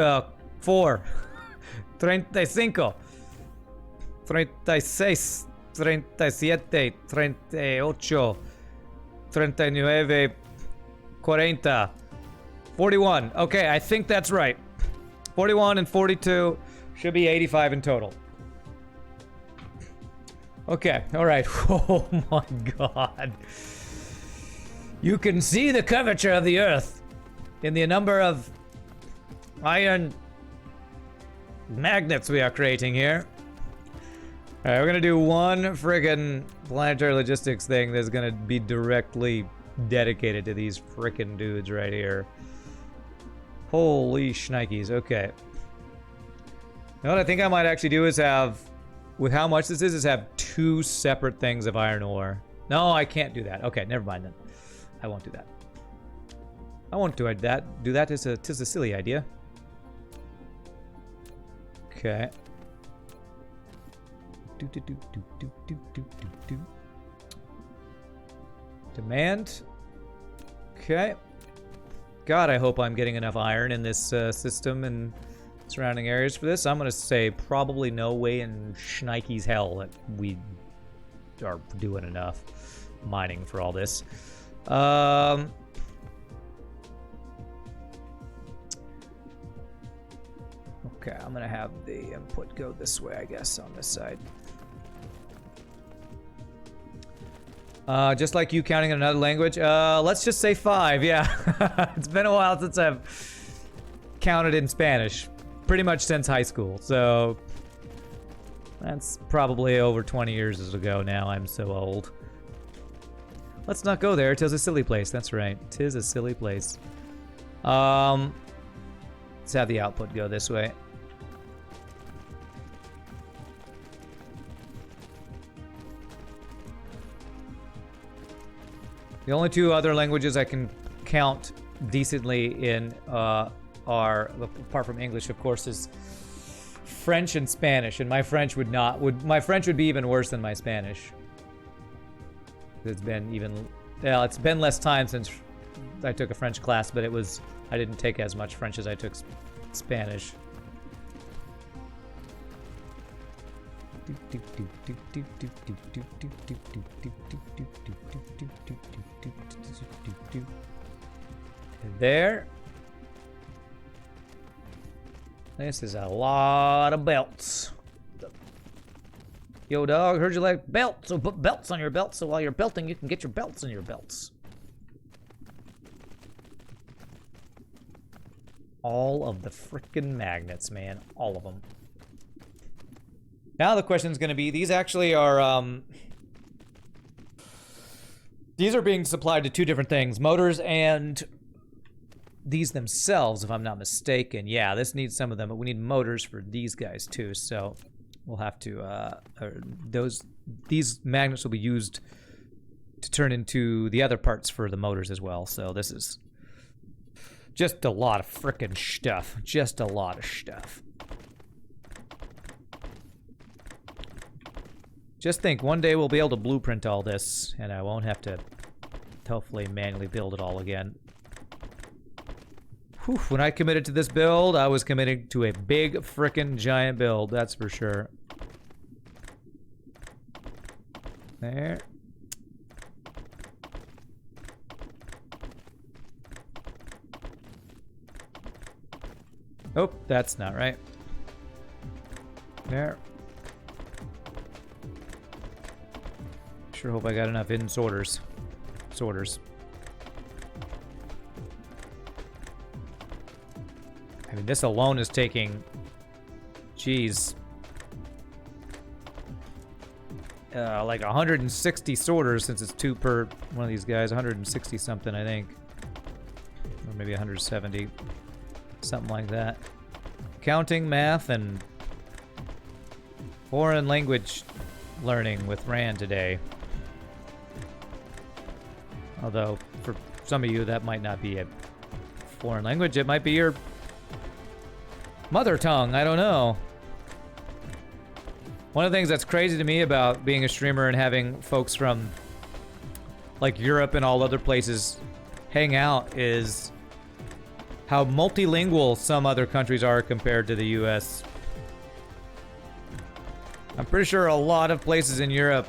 34, 35, 36, 37, 38, 39, 40, 41. Okay, I think that's right. 41 and 42 should be 85 in total. Okay, all right. Oh my god. You can see the curvature of the Earth in the number of iron magnets we are creating here. All right, we're gonna do 1 friggin' planetary logistics thing that's gonna be directly dedicated to these frickin' dudes right here. Holy shnikes. Okay. You know what I think I might actually do is have, with how much this is have 2 separate things of iron ore. No, I can't do that. Okay, never mind then. I won't do that. I won't do that. Do that. Tis a silly idea. Okay. Demand. Okay. God, I hope I'm getting enough iron in this system and surrounding areas for this. I'm gonna say probably no way in Schneike's hell that we are doing enough mining for all this. Okay, I'm gonna have the input go this way, I guess, on this side. Just like you counting in another language, let's just say 5, yeah. It's been a while since I've counted in Spanish. Pretty much since high school, so that's probably over 20 years ago now. I'm so old. Let's not go there. 'Tis a silly place. That's right. 'Tis a silly place. Let's have the output go this way. The only 2 other languages I can count decently in are, apart from English, of course, is French and Spanish. And my French my French would be even worse than my Spanish. It's been it's been less time since I took a French class, but I didn't take as much French as I took Spanish. There. This is a lot of belts. Yo, dog, heard you like belts, so put belts on your belts so while you're belting, you can get your belts on your belts. All of the frickin' magnets, man. All of them. Now the question's gonna be, these actually are, these are being supplied to 2 different things. Motors and these themselves, if I'm not mistaken. Yeah, this needs some of them, but we need motors for these guys too, so we'll have to, these magnets will be used to turn into the other parts for the motors as well, so this is just a lot of frickin' stuff. Just a lot of stuff. Just think, one day we'll be able to blueprint all this, and I won't have to, hopefully, manually build it all again. Whew, when I committed to this build, I was committing to a big frickin' giant build, that's for sure. There. Oh, that's not right. There. Sure hope I got enough in sorters. I mean, this alone is taking, geez, like 160 sorters, since it's 2 per one of these guys. 160 something, I think, or maybe 170, something like that. Counting, math, and foreign language learning with Rand today. Although, for some of you, that might not be a foreign language. It might be your mother tongue. I don't know. One of the things that's crazy to me about being a streamer and having folks from, like, Europe and all other places hang out is how multilingual some other countries are compared to the US. I'm pretty sure a lot of places in Europe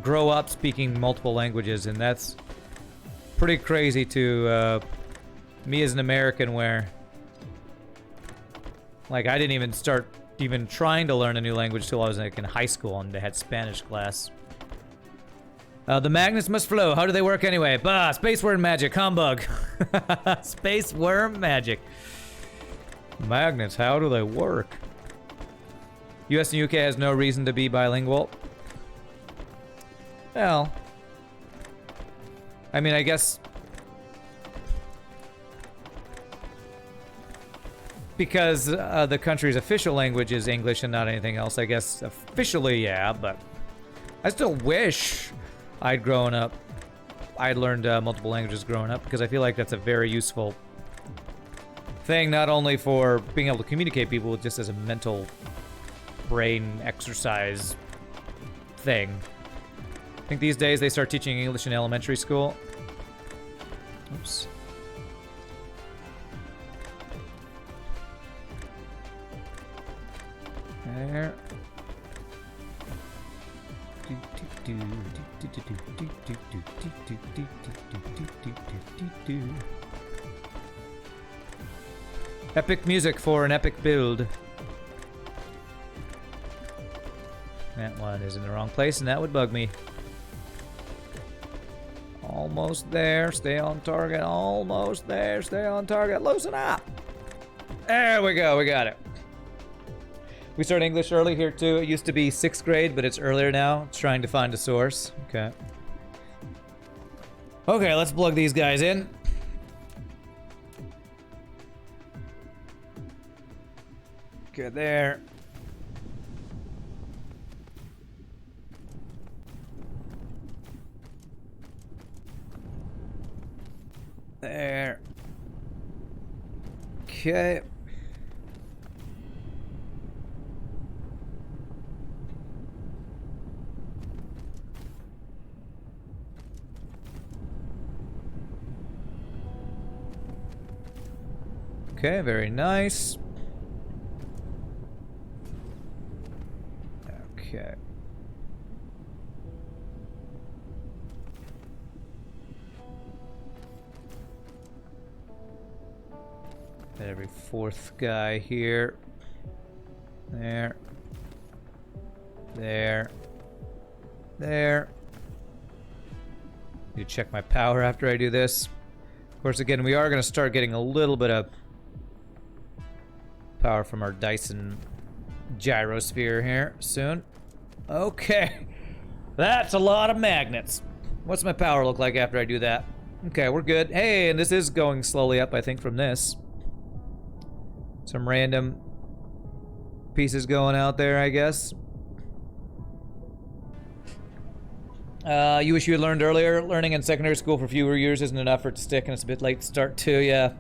grow up speaking multiple languages, and that's pretty crazy to me as an American, where, like, I didn't even start trying to learn a new language till I was, like, in high school, and they had Spanish class. The magnets must flow. How do they work anyway? Bah, space worm magic, humbug. Space worm magic. Magnets, how do they work? US and UK has no reason to be bilingual. Well, I mean, I guess because the country's official language is English and not anything else, I guess officially, yeah, but I still wish I'd learned multiple languages growing up, because I feel like that's a very useful thing, not only for being able to communicate people, just as a mental brain exercise thing. I think these days they start teaching English in elementary school. Oops. There. Epic music for an epic build. That one is in the wrong place, and that would bug me. Almost there. Stay on target. Almost there. Stay on target. Loosen up. There we go. We got it. We start English early here, too. It used to be 6th grade, but it's earlier now. It's trying to find a source. Okay. Okay, let's plug these guys in. Good there. There. Okay. Okay, very nice. Okay. Every 4th guy here. There. There. There. Need to check my power after I do this. Of course, again, we are going to start getting a little bit of power from our Dyson Gyrosphere here soon. Okay. That's a lot of magnets. What's my power look like after I do that? Okay, we're good. Hey, and this is going slowly up, I think, from this. Some random pieces going out there, I guess. You wish you had learned earlier. Learning in secondary school for fewer years isn't enough for it to stick, and it's a bit late to start too, yeah.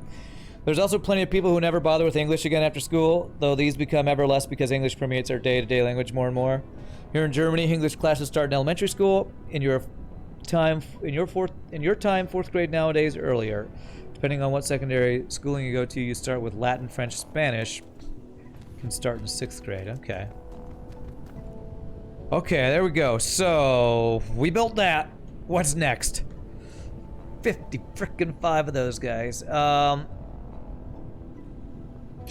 There's also plenty of people who never bother with English again after school, though these become ever less because English permeates our day-to-day language more and more. Here in Germany, English classes start in elementary school. In your time, 4th grade nowadays, earlier. Depending on what secondary schooling you go to, you start with Latin, French, Spanish. You can start in 6th grade. Okay. Okay, there we go. So, we built that. What's next? 50 frickin' 5 of those guys.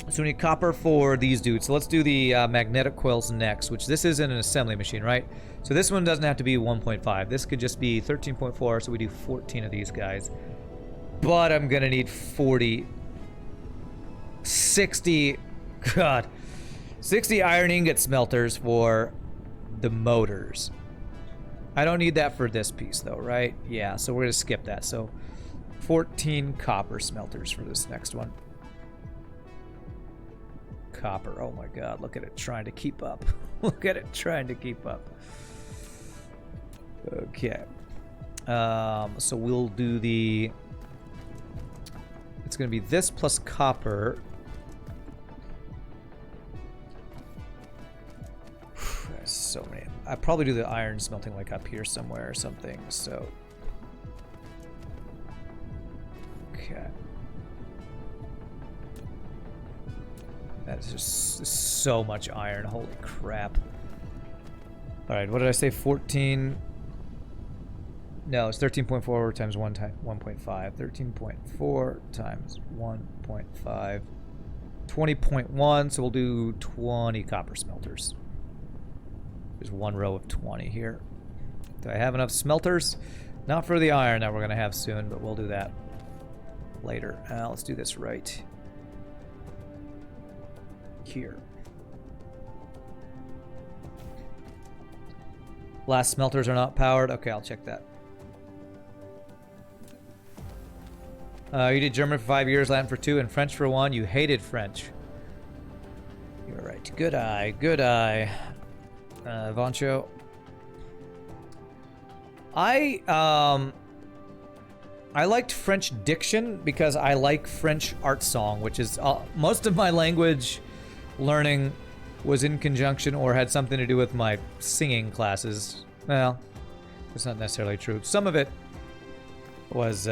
So we need copper for these dudes. So let's do the magnetic coils next, which this isn't an assembly machine, right? So this one doesn't have to be 1.5. This could just be 13.4, so we do 14 of these guys. But I'm gonna need 40, 60, God, 60 iron ingot smelters for the motors. I don't need that for this piece though, right? Yeah, so we're gonna skip that. So 14 copper smelters for this next one. Copper, oh my God, look at it trying to keep up. Look at it trying to keep up. Okay. So we'll do the... It's gonna be this plus copper. There's so many. I probably do the iron smelting like up here somewhere or something, so. Okay. That's just so much iron, holy crap. Alright, what did I say, 14? No, it's 13.4 times 1.5. 13.4 times 1.5. 20.1, so we'll do 20 copper smelters. There's one row of 20 here. Do I have enough smelters? Not for the iron that we're going to have soon, but we'll do that later. Let's do this right here. Last smelters are not powered. Okay, I'll check that. You did German for 5 years, Latin for 2, and French for 1. You hated French. You're right. Good eye. Good eye. Vancho. I liked French diction because I like French art song, which is most of my language learning was in conjunction or had something to do with my singing classes. Well, that's not necessarily true. Some of it was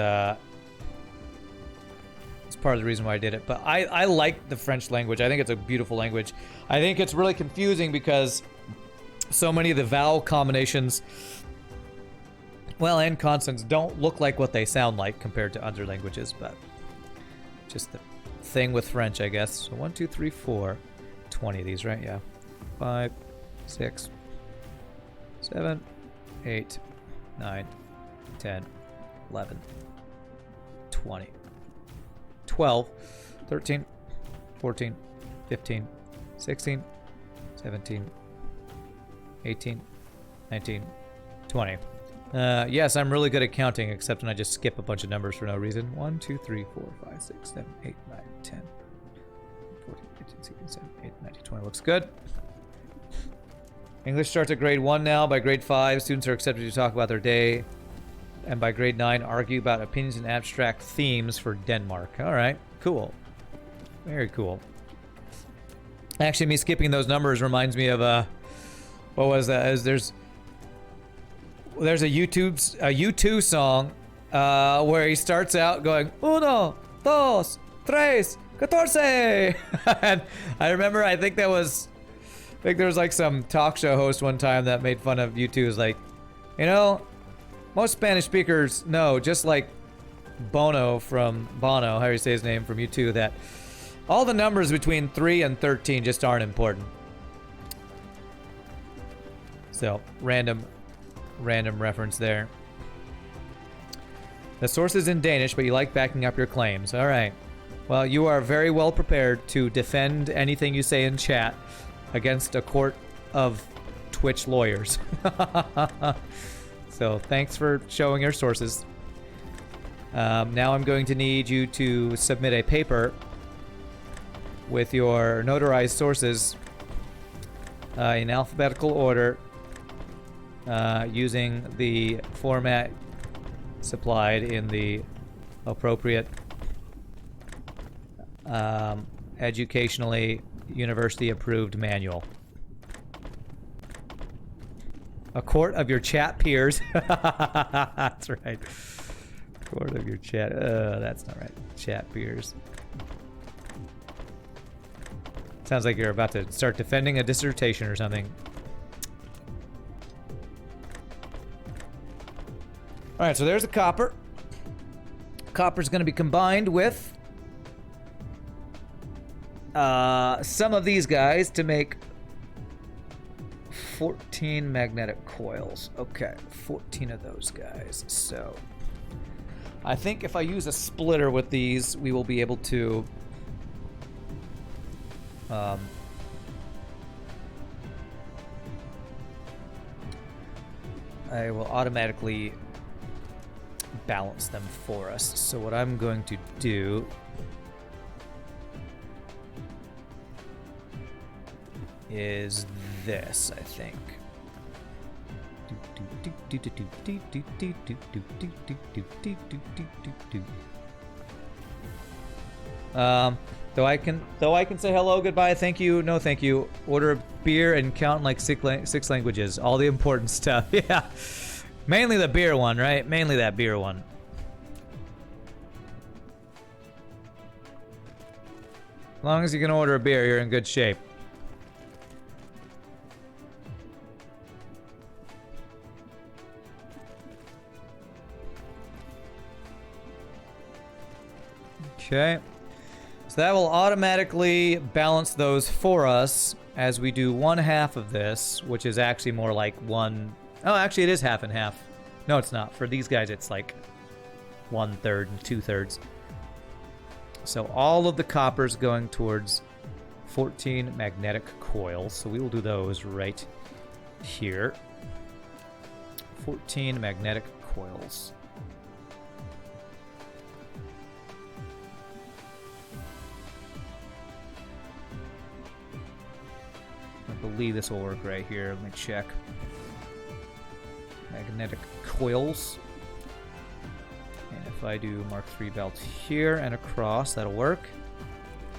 it's part of the reason why I did it. But I like the French language. I think it's a beautiful language. I think it's really confusing because so many of the vowel combinations, well, and consonants don't look like what they sound like compared to other languages, but just the thing with French, I guess. So 1, 2, 3, 4. 20 of these, right? Yeah. 5, 6, 7, 8, 9, 10, 11, 20, 12, 13, 14, 15, 16, 17, 18, 19, 20. Yes, I'm really good at counting, except when I just skip a bunch of numbers for no reason. 1, 2, 3, 4, 5, 6, 7, 8, 9, 10, 14, 15, 16, 17, 18, 19, 20. Looks good. English starts at grade 1 now. By grade 5, students are accepted to talk about their day. And by grade 9, argue about opinions and abstract themes for Denmark. All right, cool. Very cool. Actually, me skipping those numbers reminds me of what was that? There's a U2 song where he starts out going uno, dos, tres, catorce. And I remember, I think there was like some talk show host one time that made fun of U2. Is like, you know, most Spanish speakers know, just like Bono, how do you say his name, from U2, that all the numbers between 3 and 13 just aren't important. So, random reference there. The source is in Danish, but you like backing up your claims. All right. Well, you are very well prepared to defend anything you say in chat against a court of Twitch lawyers. So thanks for showing your sources. Now I'm going to need you to submit a paper with your notarized sources in alphabetical order, using the format supplied in the appropriate educationally university-approved manual. A court of your chat peers. That's right. Court of your chat. That's not right. Chat peers. Sounds like you're about to start defending a dissertation or something. All right, so there's the copper. Copper's going to be combined with some of these guys to make 14 magnetic coils. Okay, 14 of those guys. So I think if I use a splitter with these, we will be able to I will automatically balance them for us. So what I'm going to do is this, I think. Though I can say hello, goodbye, thank you, no thank you, order a beer and count like 6 languages, all the important stuff. Yeah, mainly the beer one, right? Mainly that beer one. As long as you can order a beer, you're in good shape. Okay, so that will automatically balance those for us as we do 1/2 of this, which is actually more like one. Oh, actually, it is half and half. No, it's not. For these guys, it's like 1/3 and 2/3. So all of the copper's going towards 14 magnetic coils. So we will do those right here. 14 magnetic coils. I believe this will work right here. Let me check. Magnetic coils. And if I do Mark III belt here and across, that'll work.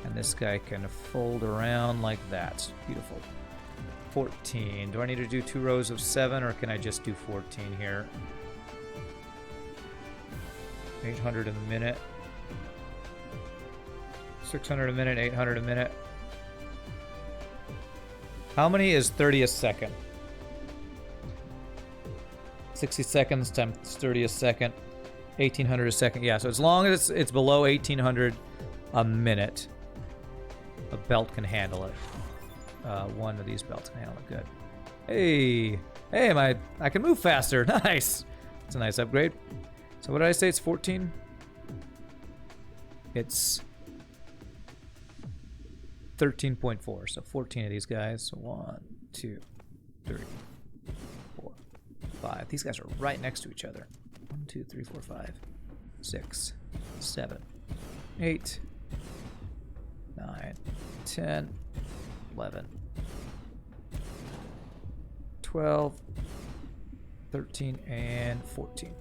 And this guy can fold around like that. Beautiful. 14. Do I need to do 2 rows of 7, or can I just do 14 here? 800 a minute. 600 a minute, 800 a minute. How many is 30 a second? 60 seconds times 30 a second. 1800 a second. Yeah, so as long as it's below 1800 a minute, a belt can handle it. One of these belts can handle it. Good. Hey, I can move faster. Nice. It's a nice upgrade. So what did I say? It's 14? It's 13.4. So 14 of these guys. So 1, 2, 3, 4, 5. These guys are right next to each other. 1, 2, 3, 4, 5, 6, 7, 8, 9, 10, 11, 12, 13, and 14.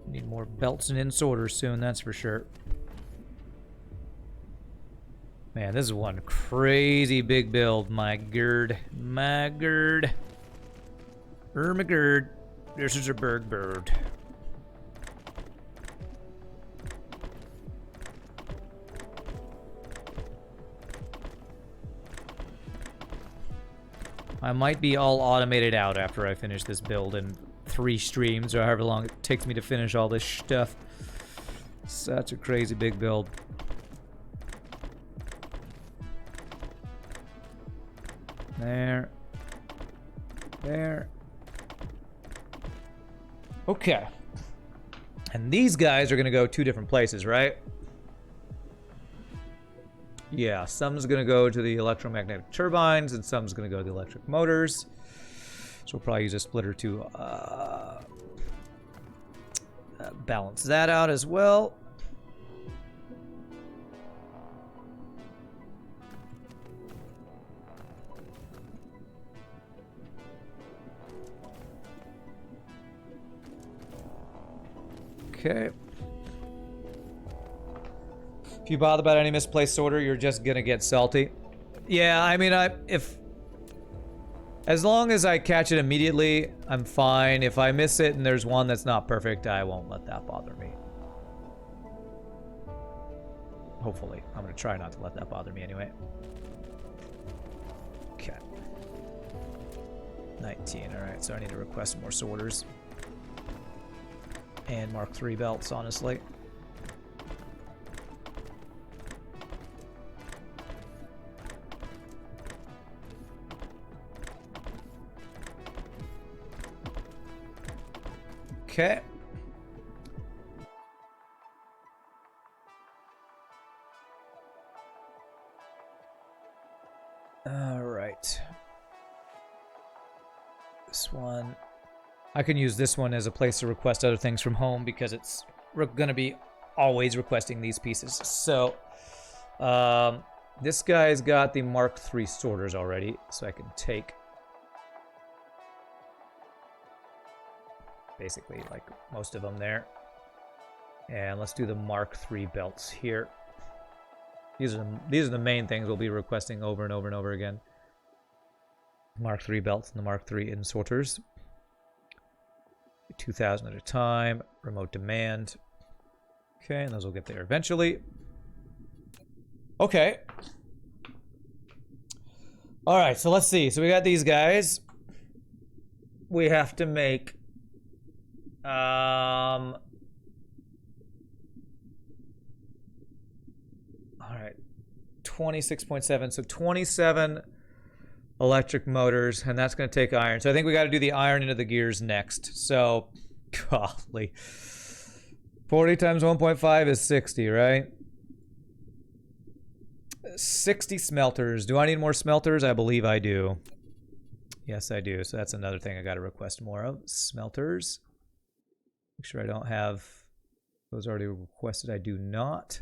Need more belts and insorters soon, that's for sure. Man, this is one crazy big build. My gird. My gird. My gird. This is a bird. I might be all automated out after I finish this build in 3 streams, or however long it takes me to finish all this stuff. Such a crazy big build. There. There. Okay. And these guys are going to go 2 different places, right? Yeah, some's going to go to the electromagnetic turbines, and some's going to go to the electric motors. So we'll probably use a splitter to balance that out as well. Okay. If you bother about any misplaced order, you're just gonna get salty. Yeah, I mean, as long as I catch it immediately, I'm fine. If I miss it and there's one that's not perfect, I won't let that bother me. Hopefully. I'm gonna try not to let that bother me anyway. Okay. 19, alright, so I need to request more sorters. And Mark III belts, honestly. Okay. All right. This one. I can use this one as a place to request other things from home because it's going to be always requesting these pieces. So, this guy's got the Mark III sorters already, so I can take basically like most of them there. And let's do the Mark III belts here. These are the main things we'll be requesting over and over and over again. Mark III belts and the Mark III insorters. 2,000 at a time. Remote demand. Okay, and those will get there eventually. Okay. All right, so let's see. So we got these guys. We have to make all right, 26.7. So 27 electric motors, and that's going to take iron. So I think we got to do the iron into the gears next. So, golly. 40 times 1.5 is 60, right? 60 smelters. Do I need more smelters? I believe I do. Yes, I do. So that's another thing I got to request more of. Smelters. Make sure I don't have those already requested. I do not.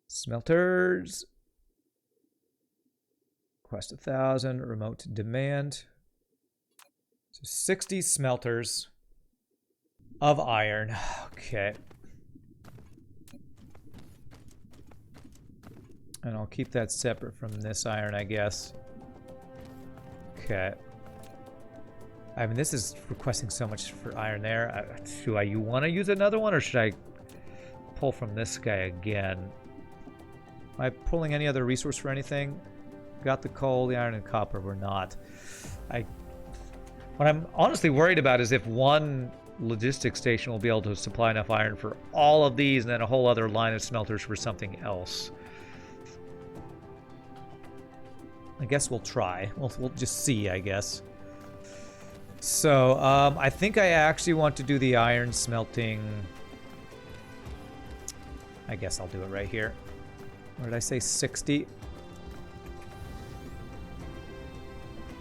Smelters. Request 1,000. Remote demand. So 60 smelters of iron. Okay. And I'll keep that separate from this iron, I guess. Okay. I mean, this is requesting so much for iron there. Do you want to use another one, or should I pull from this guy again? Am I pulling any other resource for anything? Got the coal, the iron, and copper. We're not. What I'm honestly worried about is if one logistics station will be able to supply enough iron for all of these, and then a whole other line of smelters for something else. I guess we'll try. We'll just see, I guess. So, I think I actually want to do the iron smelting. I guess I'll do it right here. Or did I say 60?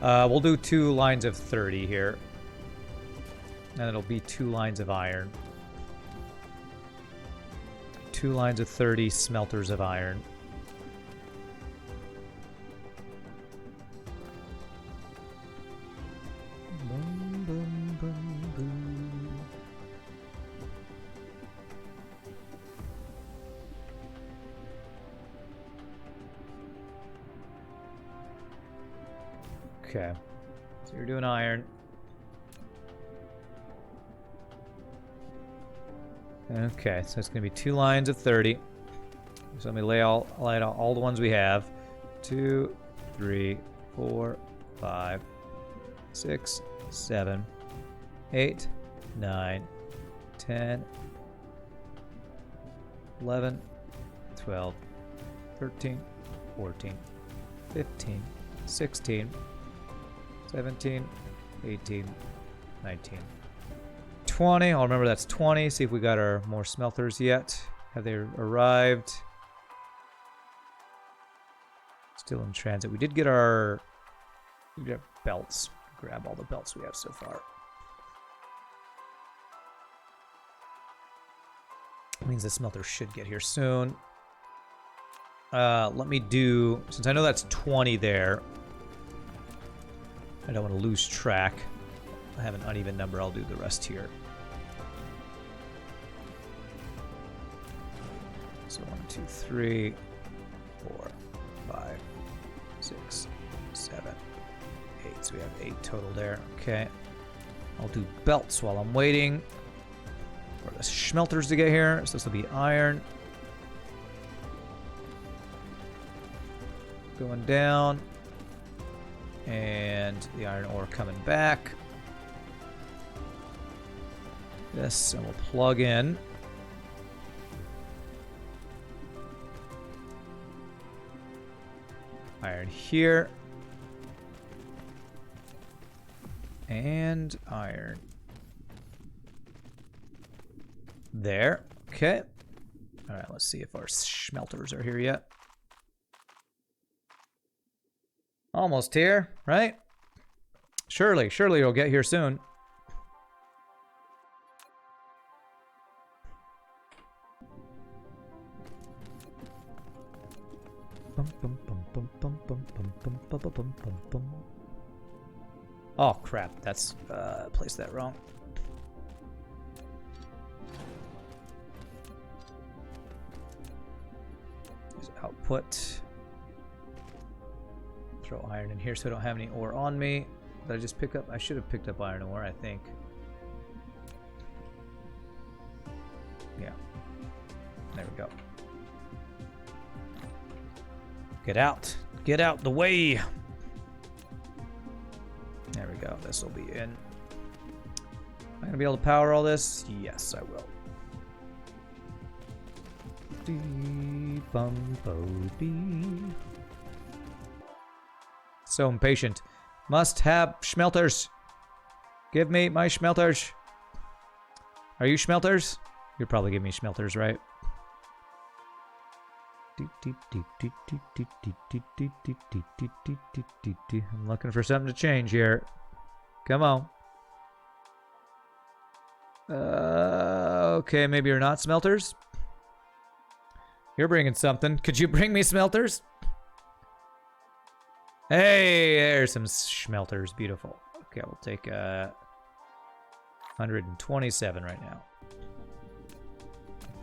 We'll do 2 lines of 30 here. And it'll be 2 lines of iron. 2 lines of 30 smelters of iron. Okay, so you're doing iron. Okay, so it's going to be 2 lines of 30. So let me lay out all the ones we have. 2, 3, 4, 5, 6, 7, 8, 9, 10, 11, 12, 13, 14, 15, 16, 17, 18, 19, 20. I'll remember that's 20. See if we got our more smelters yet. Have they arrived? Still in transit. We did get our belts. Grab all the belts we have so far. Means the smelter should get here soon. Let me do, since I know that's 20 there, I don't want to lose track. I have an uneven number, I'll do the rest here. So 1, 2, 3, 4, 5, 6, 7, 8. So we have 8 total there. Okay. I'll do belts while I'm waiting for the smelters to get here. So this will be iron. Going down. And the iron ore coming back. This, and we'll plug in. Iron here. And iron. There. Okay. All right, let's see if our smelters are here yet. Almost here, right? Surely you'll get here soon. Oh crap, that's placed that wrong. There's output. Throw iron in here so I don't have any ore on me. Did I just pick up? I should have picked up iron ore, I think. Yeah. There we go. Get out. Get out the way. There we go. This will be in. Am I going to be able to power all this? Yes, I will. So impatient. Must have smelters. Give me my smelters. Are you smelters? You're probably giving me smelters, right? I'm looking for something to change here. Come on. Okay, maybe you're not smelters. You're bringing something. Could you bring me smelters? Hey, there's some smelters. Beautiful. Okay, we'll take 127 right now.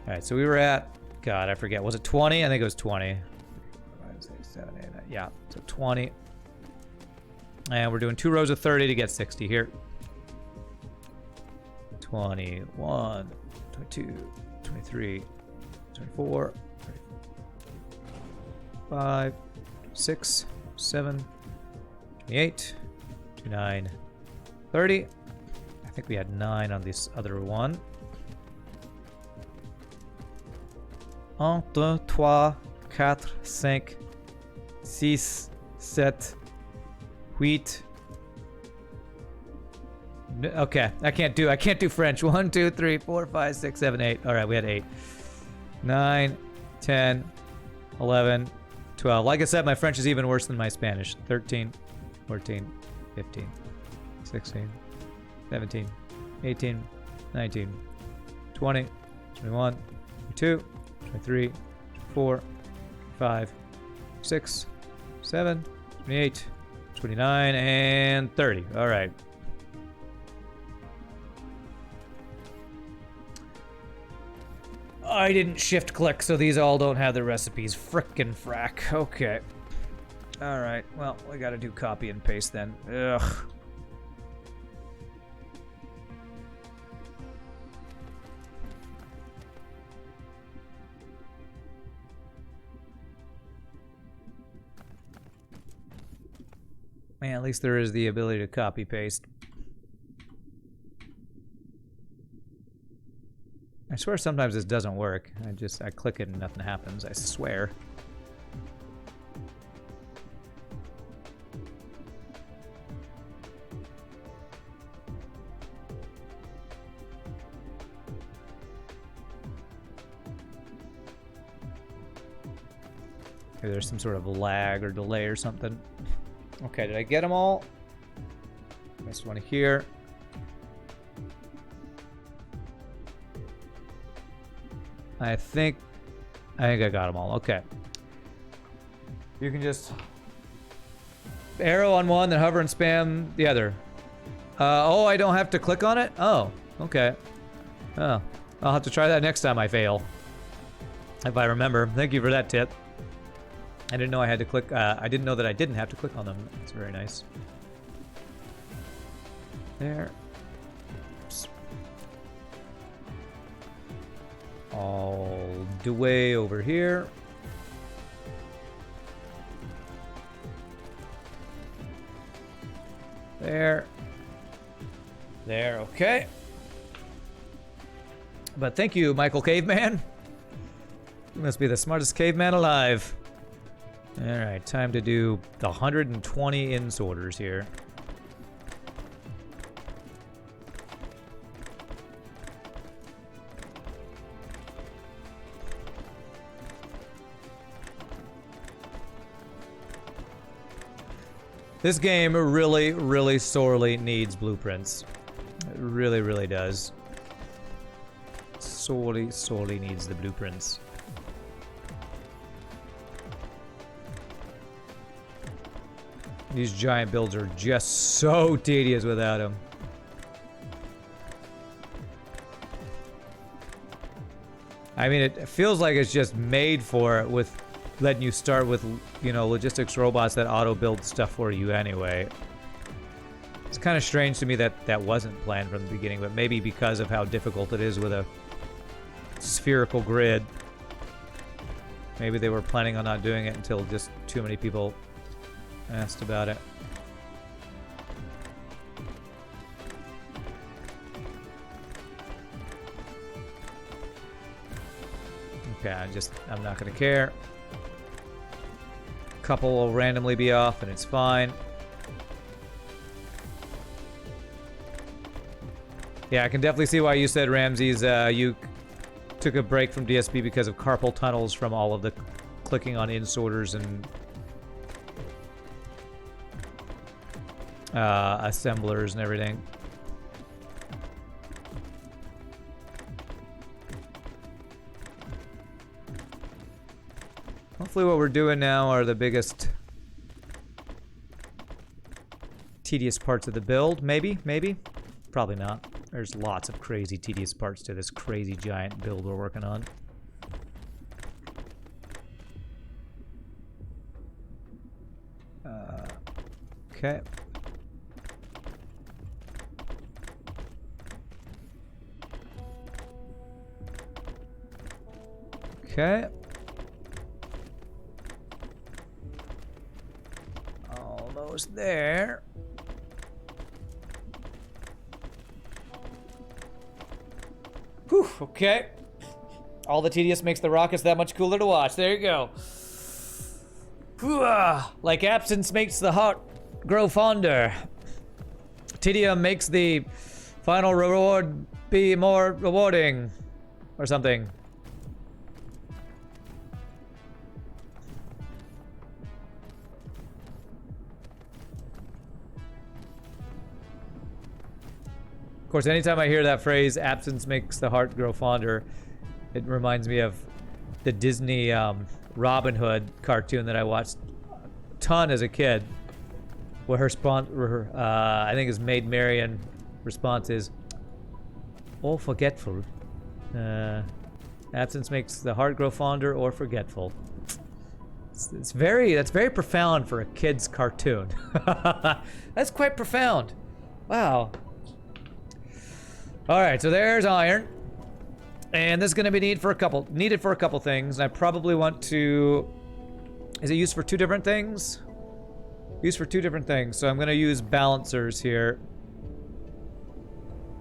All right, so we were at, God, I forget. Was it 20? I think it was 20. 5, 6, 7, 8, 9. Yeah, so 20. And we're doing 2 rows of 30 to get 60 here. 21, 22, 23, 24, 25, 6, 7, 28, 29, 30. I think we had 9 on this other one. 1, 2, 3, 4, 5, 6, 7, 8. Okay, I can't do French. 1, 2, 3, 4, 5, 6, 7, 8. All right, we had 8. 9, 10, 11, 12. Like I said, my French is even worse than my Spanish. 13, 14, 15, 16, 17, 18, 19, 20, 21, 22, 23, 24, 25, 26, 27, 28, 29, and 30. All right. I didn't shift click, so these all don't have the recipes. Frickin' frack. Okay. All right. Well, we gotta do copy and paste then. Ugh. Man, at least there is the ability to copy paste. I swear sometimes this doesn't work. I click it and nothing happens, I swear. Maybe there's some sort of lag or delay or something. Okay, did I get them all? Missed one here. I think I got them all. Okay. You can just arrow on one, then hover and spam the other. Oh, I don't have to click on it? Oh, okay. Oh, I'll have to try that next time I fail. If I remember. Thank you for that tip. I didn't know I had to click. I didn't know that I didn't have to click on them. That's very nice. There. Oops. All the way over here. There. There, okay. But thank you, Michael Caveman. You must be the smartest caveman alive. Alright, time to do the 120 in sorters here. This game really, really sorely needs blueprints. It really, really does. Sorely, sorely needs the blueprints. These giant builds are just so tedious without them. I mean, it feels like it's just made for it with letting you start with, you know, logistics robots that auto-build stuff for you anyway. It's kind of strange to me that that wasn't planned from the beginning, but maybe because of how difficult it is with a spherical grid. Maybe they were planning on not doing it until just too many people asked about it. Okay, I'm not gonna care. Couple will randomly be off and it's fine. Yeah, I can definitely see why you said, Ramses, you took a break from DSP because of carpal tunnels from all of the clicking on insorters and assemblers and everything. Hopefully what we're doing now are the biggest tedious parts of the build. Maybe. Probably not. There's lots of crazy tedious parts to this crazy giant build we're working on. Okay. Okay. Almost there. Whew, okay. All the tedious makes the rockets that much cooler to watch. There you go. Like absence makes the heart grow fonder. Tedium makes the final reward be more rewarding. Or something. Of course, anytime I hear that phrase, absence makes the heart grow fonder, it reminds me of the Disney Robin Hood cartoon that I watched a ton as a kid, where I think his Maid Marian response is, "Oh, forgetful." Absence makes the heart grow fonder or forgetful. That's very profound for a kid's cartoon. That's quite profound. Wow. All right, so there's iron, and this is going to be needed for a couple things. I probably want to. Is it used for two different things? Used for two different things. So I'm going to use balancers here.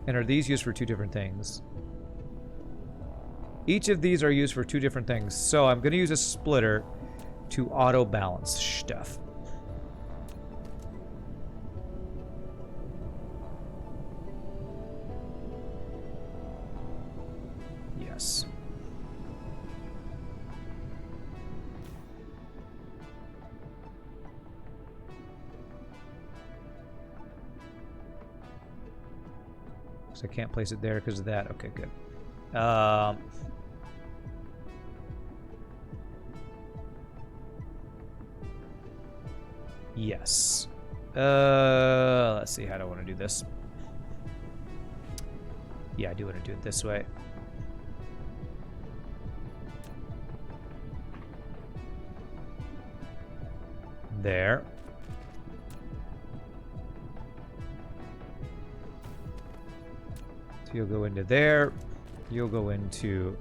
And are these used for two different things? Each of these are used for two different things. So I'm going to use a splitter to auto balance stuff. Yes. So I can't place it there because of that. Okay, good. Yes. Let's see. How do I want to do this? Yeah, I do want to do it this way. There. So you'll go into there. You'll go into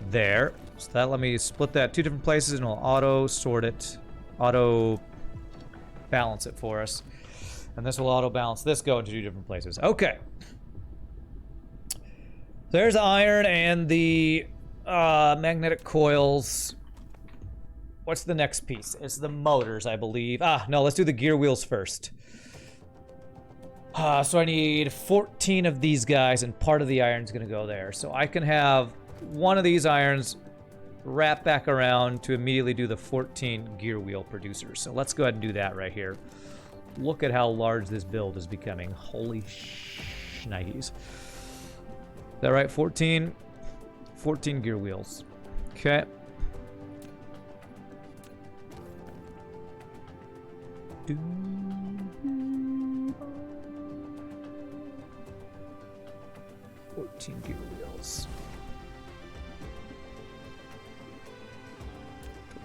there. So that let me split that two different places and it'll auto sort it, auto balance it for us. And this will auto balance this going to two different places. Okay. There's iron and the magnetic coils. What's the next piece? It's the motors, I believe. No, let's do the gear wheels first. So I need 14 of these guys, and part of the iron's gonna go there. So I can have one of these irons wrap back around to immediately do the 14 gear wheel producers. So let's go ahead and do that right here. Look at how large this build is becoming. Holy shnikes. Is that right? 14 gear wheels. Okay. Do 14 gear wheels.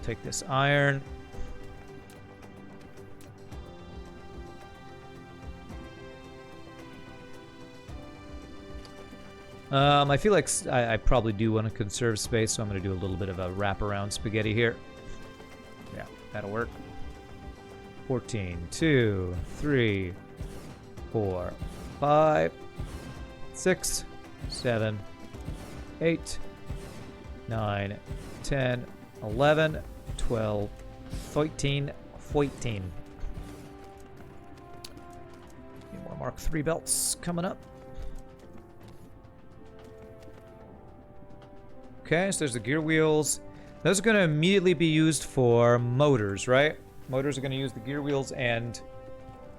Take this iron. I feel like I probably do want to conserve space, so I'm going to do a little bit of a wraparound spaghetti here. Yeah, that'll work. 14, 2, 3, 4, 5, 6, 7, 8, 9, 10, 11, 12, 13, 14. Need more Mark III belts coming up. Okay, so there's the gear wheels. Those are going to immediately be used for motors, right? Motors are going to use the gear wheels and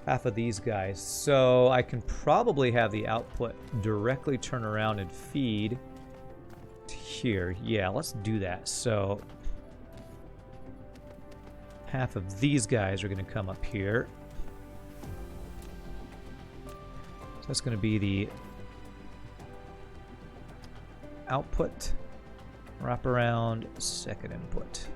half of these guys. So I can probably have the output directly turn around and feed to here. Yeah, let's do that. So half of these guys are going to come up here. So that's going to be the output, wrap around, second input.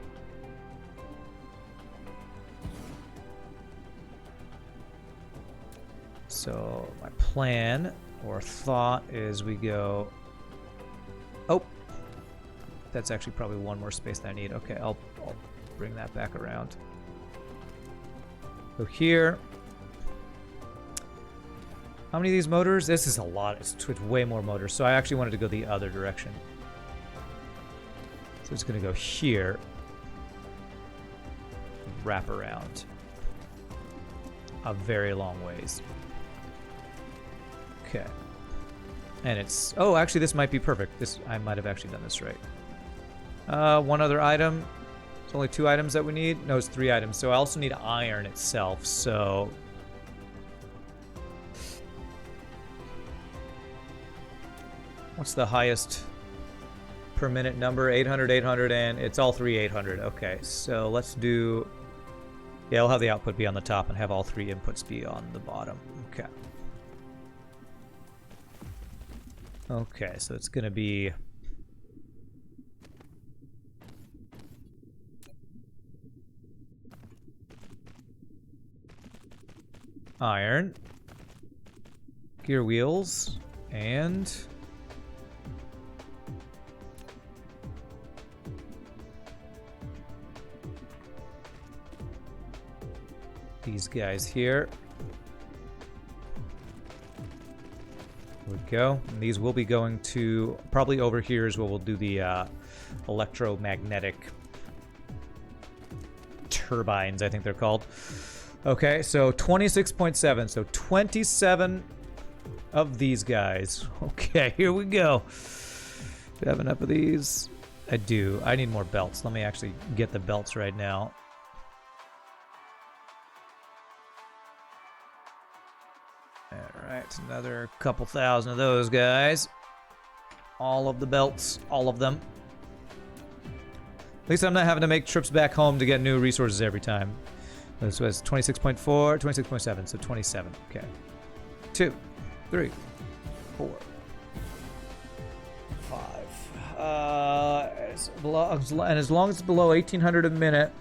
So my plan or thought is we go... Oh! That's actually probably one more space that I need. Okay, I'll bring that back around. So here... How many of these motors? This is a lot. It's way more motors. So I actually wanted to go the other direction. So it's going to go here. Wrap around. A very long ways. Okay. And it's... Oh, actually, this might be perfect. I might have actually done this right. One other item. It's only 2 items that we need. No, it's 3 items. So I also need iron itself. So... What's the highest per minute number? 800, 800, and it's all 3 800. Okay, so let's do... Yeah, I'll have the output be on the top and have all 3 inputs be on the bottom. Okay. Okay, so it's going to be... Iron. Gear wheels. And... these guys here. There we go. And these will be going to... Probably over here is where we'll do the electromagnetic turbines, I think they're called. Okay, so 26.7. So 27 of these guys. Okay, here we go. Do I have enough of these? I do. I need more belts. Let me actually get the belts right now. Alright, another couple thousand of those guys. All of the belts, all of them. At least I'm not having to make trips back home to get new resources every time. This was 26.4, 26.7, so 27. Okay. 2, 3, 4, 5. And as long as it's below 1,800 a minute,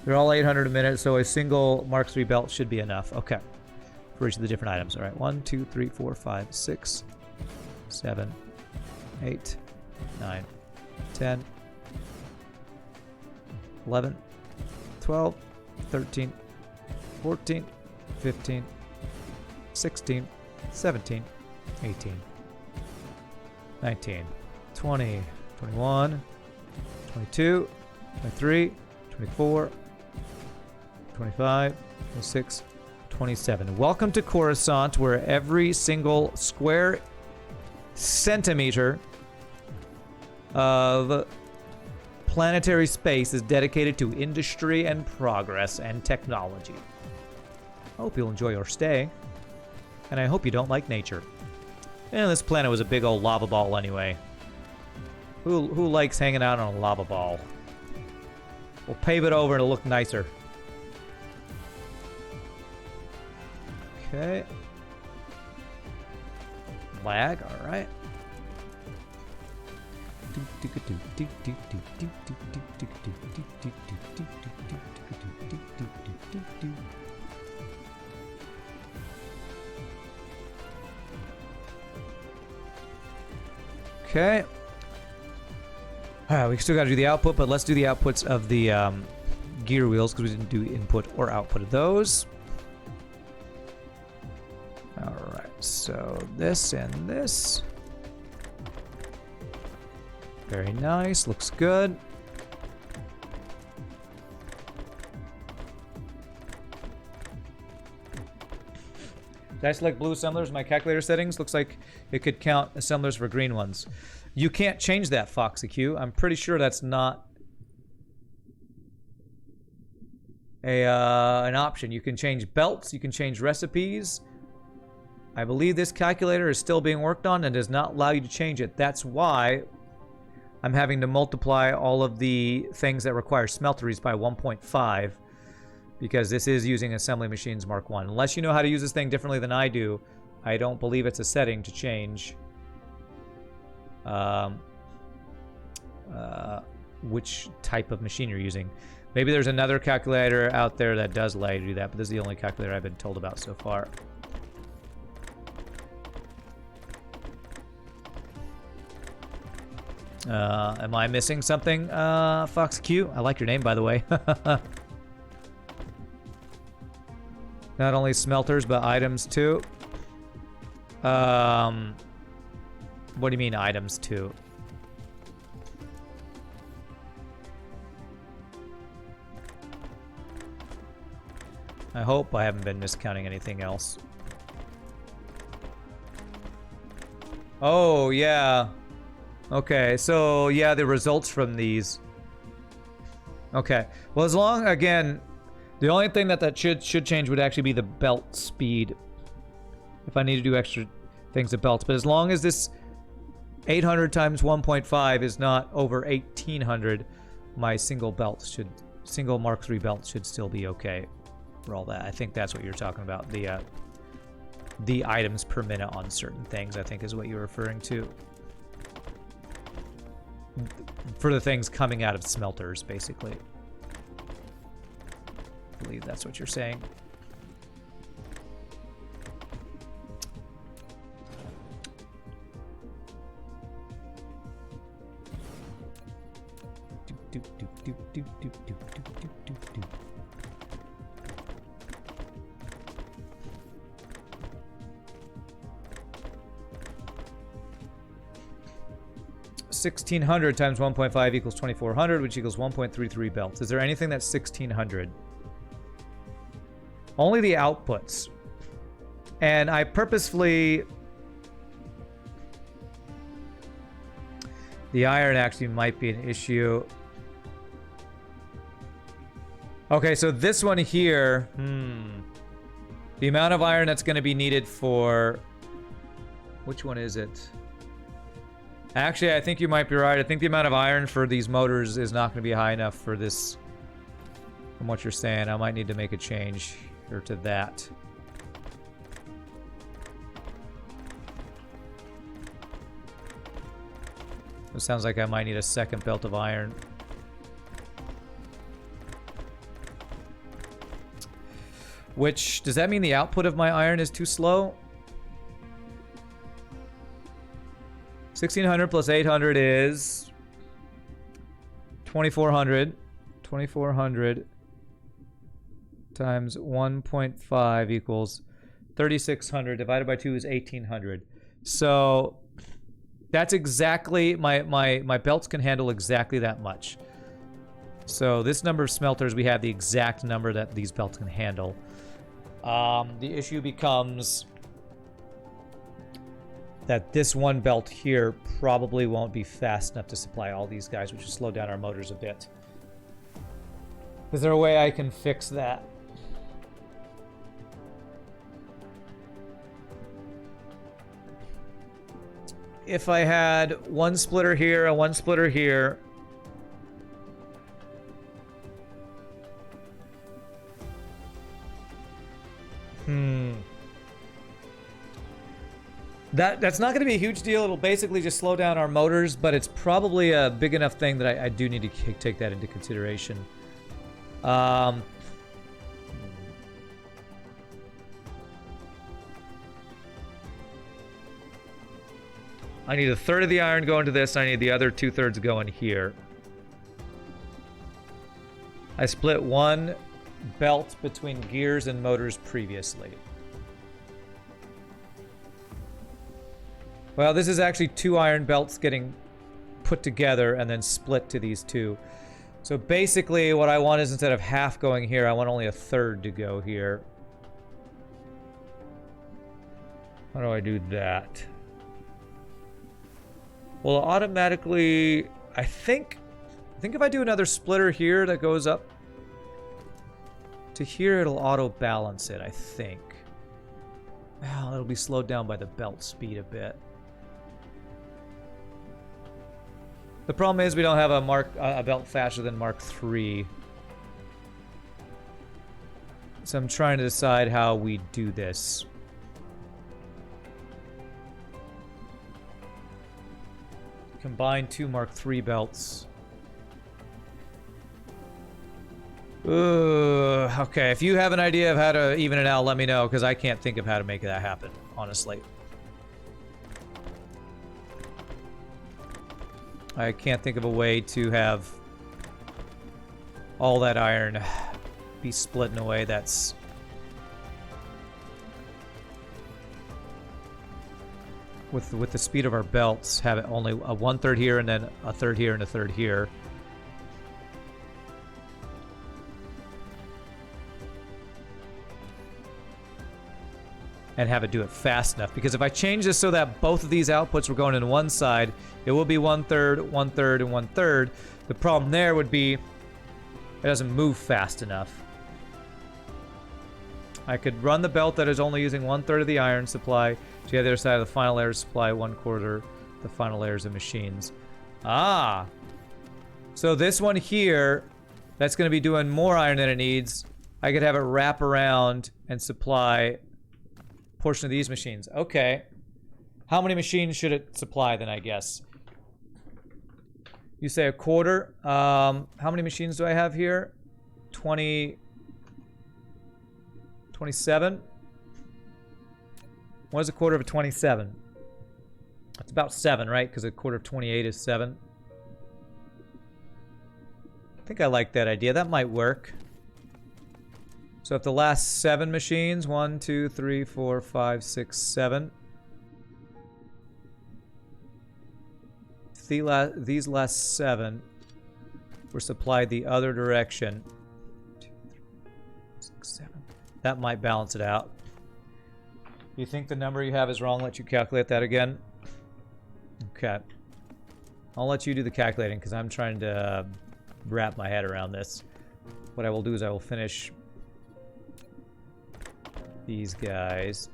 they're all 800 a minute, so a single Mark III belt should be enough. Okay. For each of the different items. All right, 1, 2, 3, 4, 5, 6, 7, 8, 9, 10, 11, 12, 13, 14, 15, 16, 17, 18, 19, 20, 21, 22, 23, 24, 25, 26, 27. Welcome to Coruscant, where every single square centimeter of planetary space is dedicated to industry and progress and technology. I hope you'll enjoy your stay, and I hope you don't like nature. And this planet was a big old lava ball anyway. Who likes hanging out on a lava ball? We'll pave it over and it'll look nicer. Okay. Lag, alright. Okay. Alright, we still gotta do the output, but let's do the outputs of the gear wheels because we didn't do input or output of those. Alright, so this and this. Very nice, looks good. Did I select blue assemblers in my calculator settings? Looks like it could count assemblers for green ones. You can't change that, Foxy Q. I'm pretty sure that's not an option. You can change belts. You can change recipes. I believe this calculator is still being worked on and does not allow you to change it. That's why I'm having to multiply all of the things that require smelteries by 1.5. Because this is using Assembly Machines Mark 1. Unless you know how to use this thing differently than I do, I don't believe it's a setting to change which type of machine you're using. Maybe there's another calculator out there that does allow you to do that, but this is the only calculator I've been told about so far. Am I missing something, Fox Q? I like your name, by the way. Not only smelters, but items too. What do you mean items too? I hope I haven't been miscounting anything else. Oh, yeah. Okay, so yeah, the results from these. Okay, well, as long, again, the only thing that should change would actually be the belt speed. If I need to do extra things to belts. But as long as this 800 times 1.5 is not over 1800, my single Mark III belt should still be okay for all that. I think that's what you're talking about. The items per minute on certain things, I think, is what you're referring to. For the things coming out of smelters, basically. I believe that's what you're saying. Do, do, do, do, do, do, do, do, do. 1600 times 1.5 equals 2400, which equals 1.33 belts. Is there anything that's 1600? Only the outputs. And I purposefully... The iron actually might be an issue. Okay, so this one here... The amount of iron that's going to be needed for... Which one is it? Actually, I think you might be right. I think the amount of iron for these motors is not going to be high enough for this. From what you're saying, I might need to make a change here to that. It sounds like I might need a second belt of iron. Which, does that mean the output of my iron is too slow? 1600 plus 800 is 2400. 2400 times 1.5 equals 3600. Divided by 2 is 1800. So that's exactly, my belts can handle exactly that much. So this number of smelters, we have the exact number that these belts can handle. The issue becomes that this one belt here probably won't be fast enough to supply all these guys, which will slow down our motors a bit. Is there a way I can fix that? If I had one splitter here and one splitter here... That's not going to be a huge deal. It'll basically just slow down our motors, but it's probably a big enough thing that I do need to take that into consideration. I need a third of the iron going to this. I need the other 2/3 going here. I split one belt between gears and motors previously. Well, this is actually 2 iron belts getting put together and then split to these 2. So basically what I want is, instead of half going here, I want only a third to go here. How do I do that? Well, automatically, I think if I do another splitter here that goes up to here, it'll auto balance it, I think. Well, it'll be slowed down by the belt speed a bit. The problem is we don't have a belt faster than Mark III. So I'm trying to decide how we do this. Combine 2 Mark III belts. Okay, if you have an idea of how to even it out, let me know, because I can't think of how to make that happen, honestly. I can't think of a way to have all that iron be split in a way that's... With the speed of our belts, have it only a 1/3 here and then a 1/3 here and a 1/3 here. And have it do it fast enough. Because if I change this so that both of these outputs were going in one side, it will be 1/3, 1/3, and 1/3. The problem there would be it doesn't move fast enough. I could run the belt that is only using 1/3 of the iron supply to the other side of the final layers supply 1/4 the final layers of machines. Ah! So this one here, that's going to be doing more iron than it needs. I could have it wrap around and supply a portion of these machines. Okay. How many machines should it supply then, I guess? You say 1/4. How many machines do I have here? 27. What is 1/4 of 27? That's about 7, right? Because 1/4 of 28 is 7. I think I like that idea. That might work. So if the last 7 machines, 1, 2, 3, 4, 5, 6, 7. These last 7 were supplied the other direction. 2, 3, 6, 7. That might balance it out. You think the number you have is wrong? Let you calculate that again. Okay. I'll let you do the calculating because I'm trying to wrap my head around this. What I will do is I will finish these guys.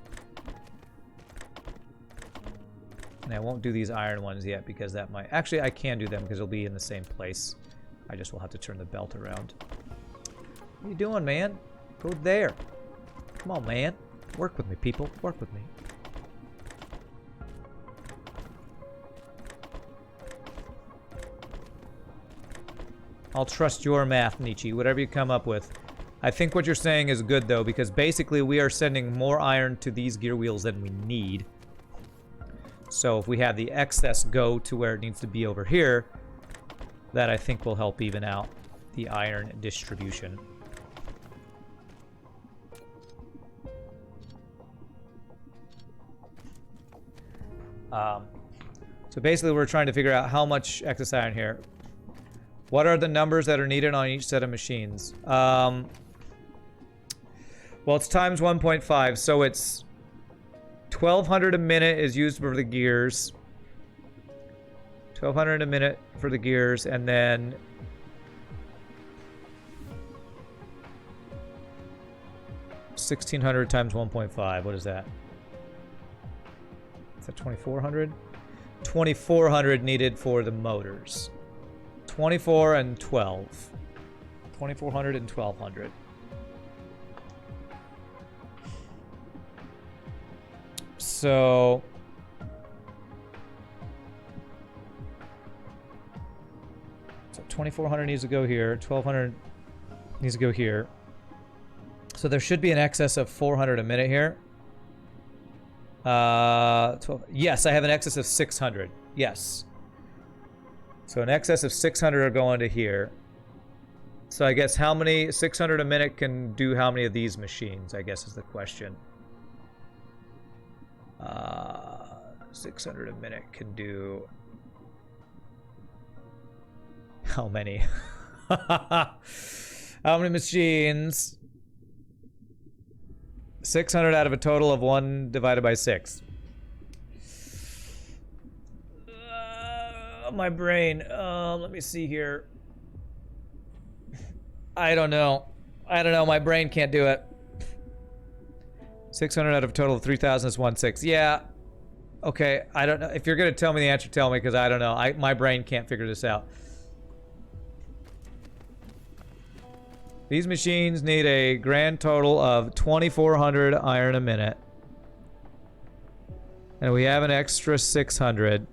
And I won't do these iron ones yet because that might... Actually, I can do them because it'll be in the same place. I just will have to turn the belt around. What are you doing, man? Go there. Come on, man. Work with me, people. Work with me. I'll trust your math, Nietzsche. Whatever you come up with. I think what you're saying is good, though, because basically we are sending more iron to these gear wheels than we need. So if we have the excess go to where it needs to be over here, that I think will help even out the iron distribution. So basically we're trying to figure out how much excess iron here. What are the numbers that are needed on each set of machines? Well, it's times 1.5, so it's 1,200 a minute is used for the gears. 1,200 a minute for the gears, and then 1,600 times 1.5. What is that? Is that 2,400? 2,400 needed for the motors. 24 and 12. 2,400 and 1,200. So 2,400 needs to go here. 1,200 needs to go here. So there should be an excess of 400 a minute here. 12. Yes, I have an excess of 600. Yes. So an excess of 600 are going to here. So I guess how many 600 a minute can do how many of these machines, I guess is the question. 600 a minute can do how many? How many machines? 600 out of a total of 1 divided by 6. My brain. Let me see here. I don't know. My brain can't do it. 600 out of a total of 3,000 is 1/6. Yeah. Okay. I don't know. If you're gonna tell me the answer, tell me, because I don't know. My brain can't figure this out. These machines need a grand total of 2,400 iron a minute. And we have an extra 600.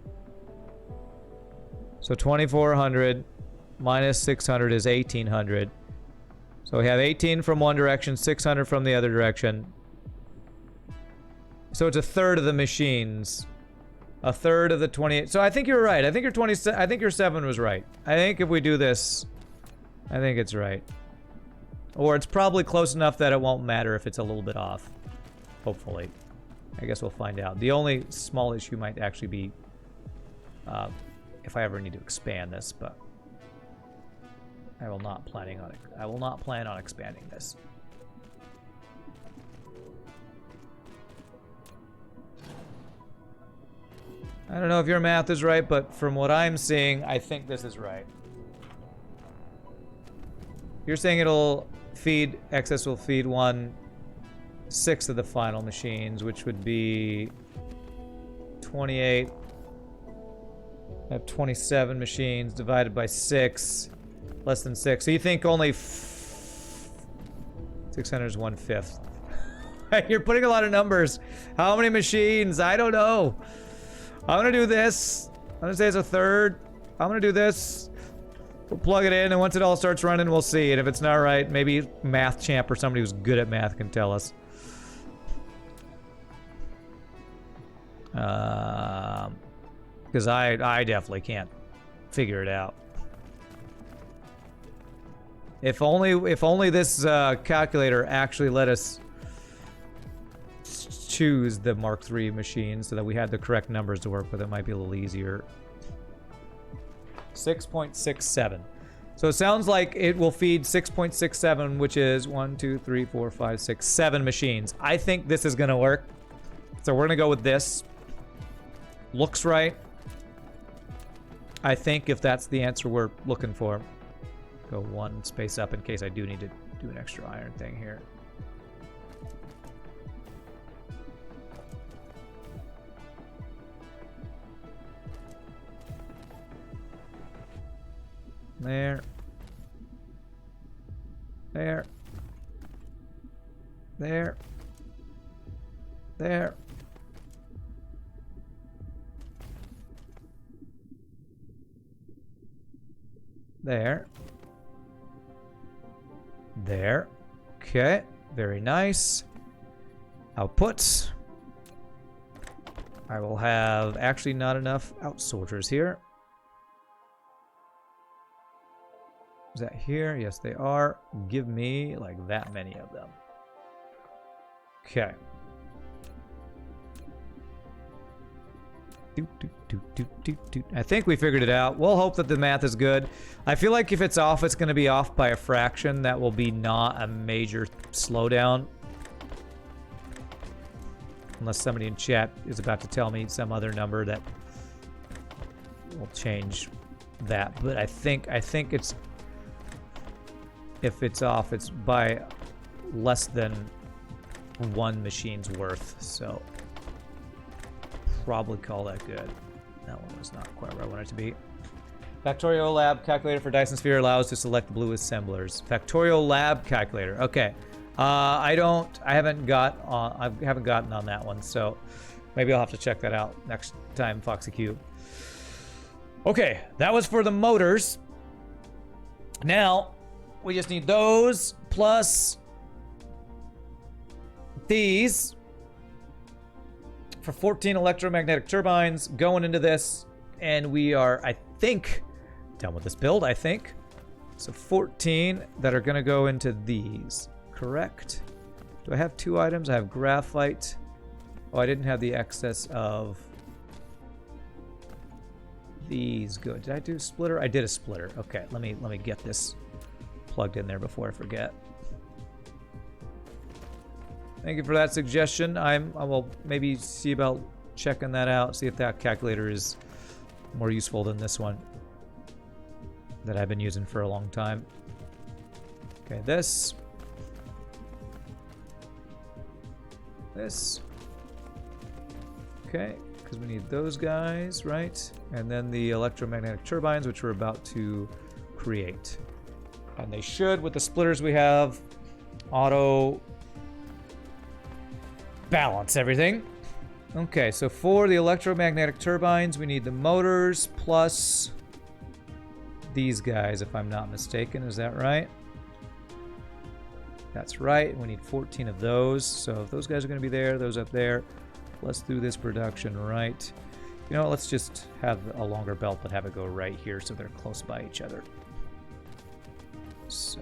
So 2,400 minus 600 is 1,800. So we have 18 from one direction, 600 from the other direction. So it's a third of the machines. A third of the 28. So I think you're right. I think your 7 was right. I think if we do this, I think it's right. Or it's probably close enough that it won't matter if it's a little bit off. Hopefully. I guess we'll find out. The only small issue might actually be if I ever need to expand this, but I will not plan on expanding this. I don't know if your math is right, but from what I'm seeing, I think this is right. You're saying it'll feed, excess will feed 1/6 of the final machines, which would be 28. I have 27 machines divided by 6, less than 6. So you think only 600 is 1/5. You're putting a lot of numbers. How many machines? I don't know. I'm gonna do this. I'm gonna say it's a third. I'm gonna do this. We'll plug it in, and once it all starts running, we'll see. And if it's not right, maybe Math Champ or somebody who's good at math can tell us. Because I definitely can't figure it out. If only this calculator actually let us choose the Mark III machine so that we had the correct numbers to work with, it might be a little easier. 6.67. So it sounds like it will feed 6.67, which is 1, 2, 3, 4, 5, 6, 7 machines. I think this is gonna work. So we're gonna go with this. Looks right. I think if that's the answer we're looking for. Go one space up in case I do need to do an extra iron thing here. There. There. There. There. There. There. Okay. Very nice. Output. I will have actually not enough out soldiers here. Is that here? Yes, they are. Give me like that many of them. Okay. I think we figured it out. We'll hope that the math is good. I feel like if it's off, it's going to be off by a fraction. That will be not a major slowdown. Unless somebody in chat is about to tell me some other number that will change that. But I think it's... If it's off, it's by less than one machine's worth, so probably call that good. That one was not quite where I wanted it to be. Factorial Lab calculator for Dyson Sphere allows to select blue assemblers. Factorial Lab calculator. Okay. I haven't gotten on that one, so maybe I'll have to check that out next time, Foxy Q. Okay, that was for the motors. Now we just need those plus these for 14 electromagnetic turbines going into this, and we are, I think, done with this build, I think. So 14 that are gonna go into these, correct? Do I have 2 items? I have graphite. Oh, I didn't have the excess of these. Good. Did I do a splitter? I did a splitter. Okay, let me get this plugged in there before I forget. Thank you for that suggestion. I will maybe see about checking that out, see if that calculator is More useful than this one that I've been using for a long time. Okay, this. Okay, because we need those guys, right? And then the electromagnetic turbines, which we're about to create. And they should, with the splitters we have, auto balance everything. Okay, so for the electromagnetic turbines, we need the motors plus these guys, if I'm not mistaken. Is that right? That's right. We need 14 of those. So if those guys are going to be there, those up there. Let's do this production right. You know, let's just have a longer belt, but have it go right here so they're close by each other. So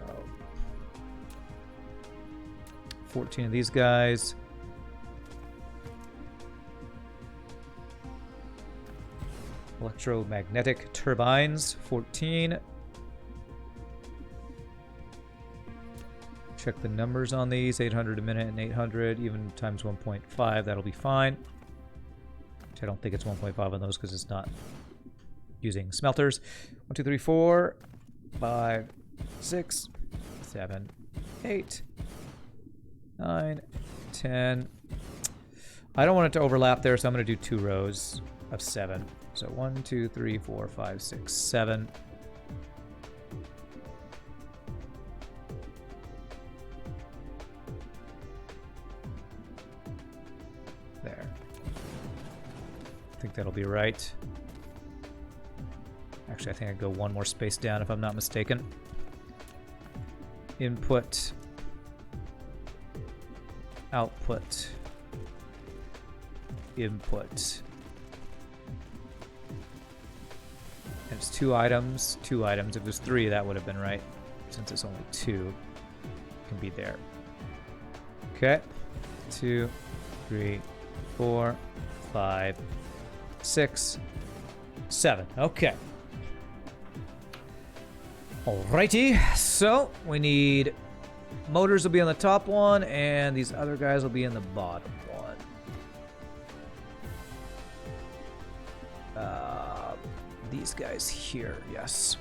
14 of these guys. Electromagnetic turbines, 14. Check the numbers on these, 800 a minute and 800, even times 1.5, that'll be fine. Which I don't think it's 1.5 on those because it's not using smelters. 1, 2, 3, 4, 5, 6, 7, 8, 9, 10. I don't want it to overlap there, so I'm going to do 2 rows of 7. So 1, 2, 3, 4, 5, 6, 7. There. I think that'll be right. Actually, I think I go one more space down if I'm not mistaken. Input. Output. Input. And it's 2 items. 2 items. If it was 3, that would have been right. Since it's only 2, it can be there. Okay. 2, 3, 4, 5, 6, 7. Okay. Alrighty. So we need motors will be on the top one, and these other guys will be in the bottom one. These guys here, yes.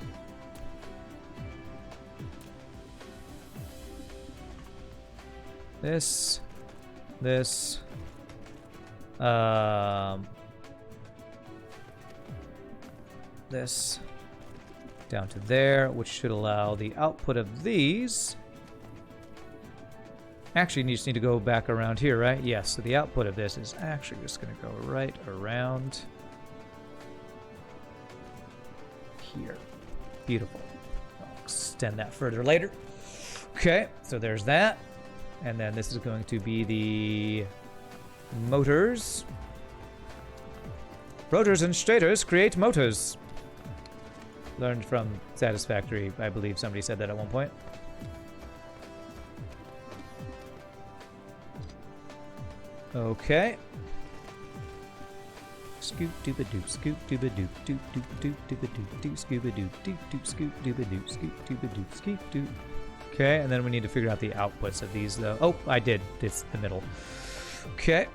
This. This down to there, which should allow the output of these. Actually, you just need to go back around here, right? Yes, so the output of this is actually just going to go right around here. Beautiful. I'll extend that further later. Okay, so there's that. And then this is going to be the motors. Rotors and stators create motors. Learned from Satisfactory. I believe somebody said that at one point. Okay. Scoop dooba doop, scoop dooba doop, doop doop doop dooba doop, doop scooba doop, doop doop scoop dooba doop, scoop dooba doop, scoop doop. Okay, and then we need to figure out the outputs of these, though. Oh, I did. It's the middle. Okay.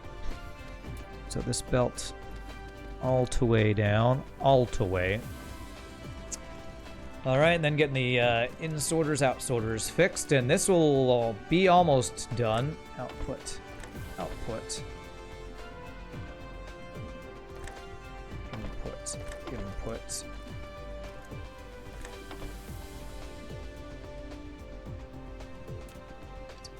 So this belt all to way down, all to way. All right, and then getting the in sorters, out sorters fixed, and this will be almost done. Output, output, input, input.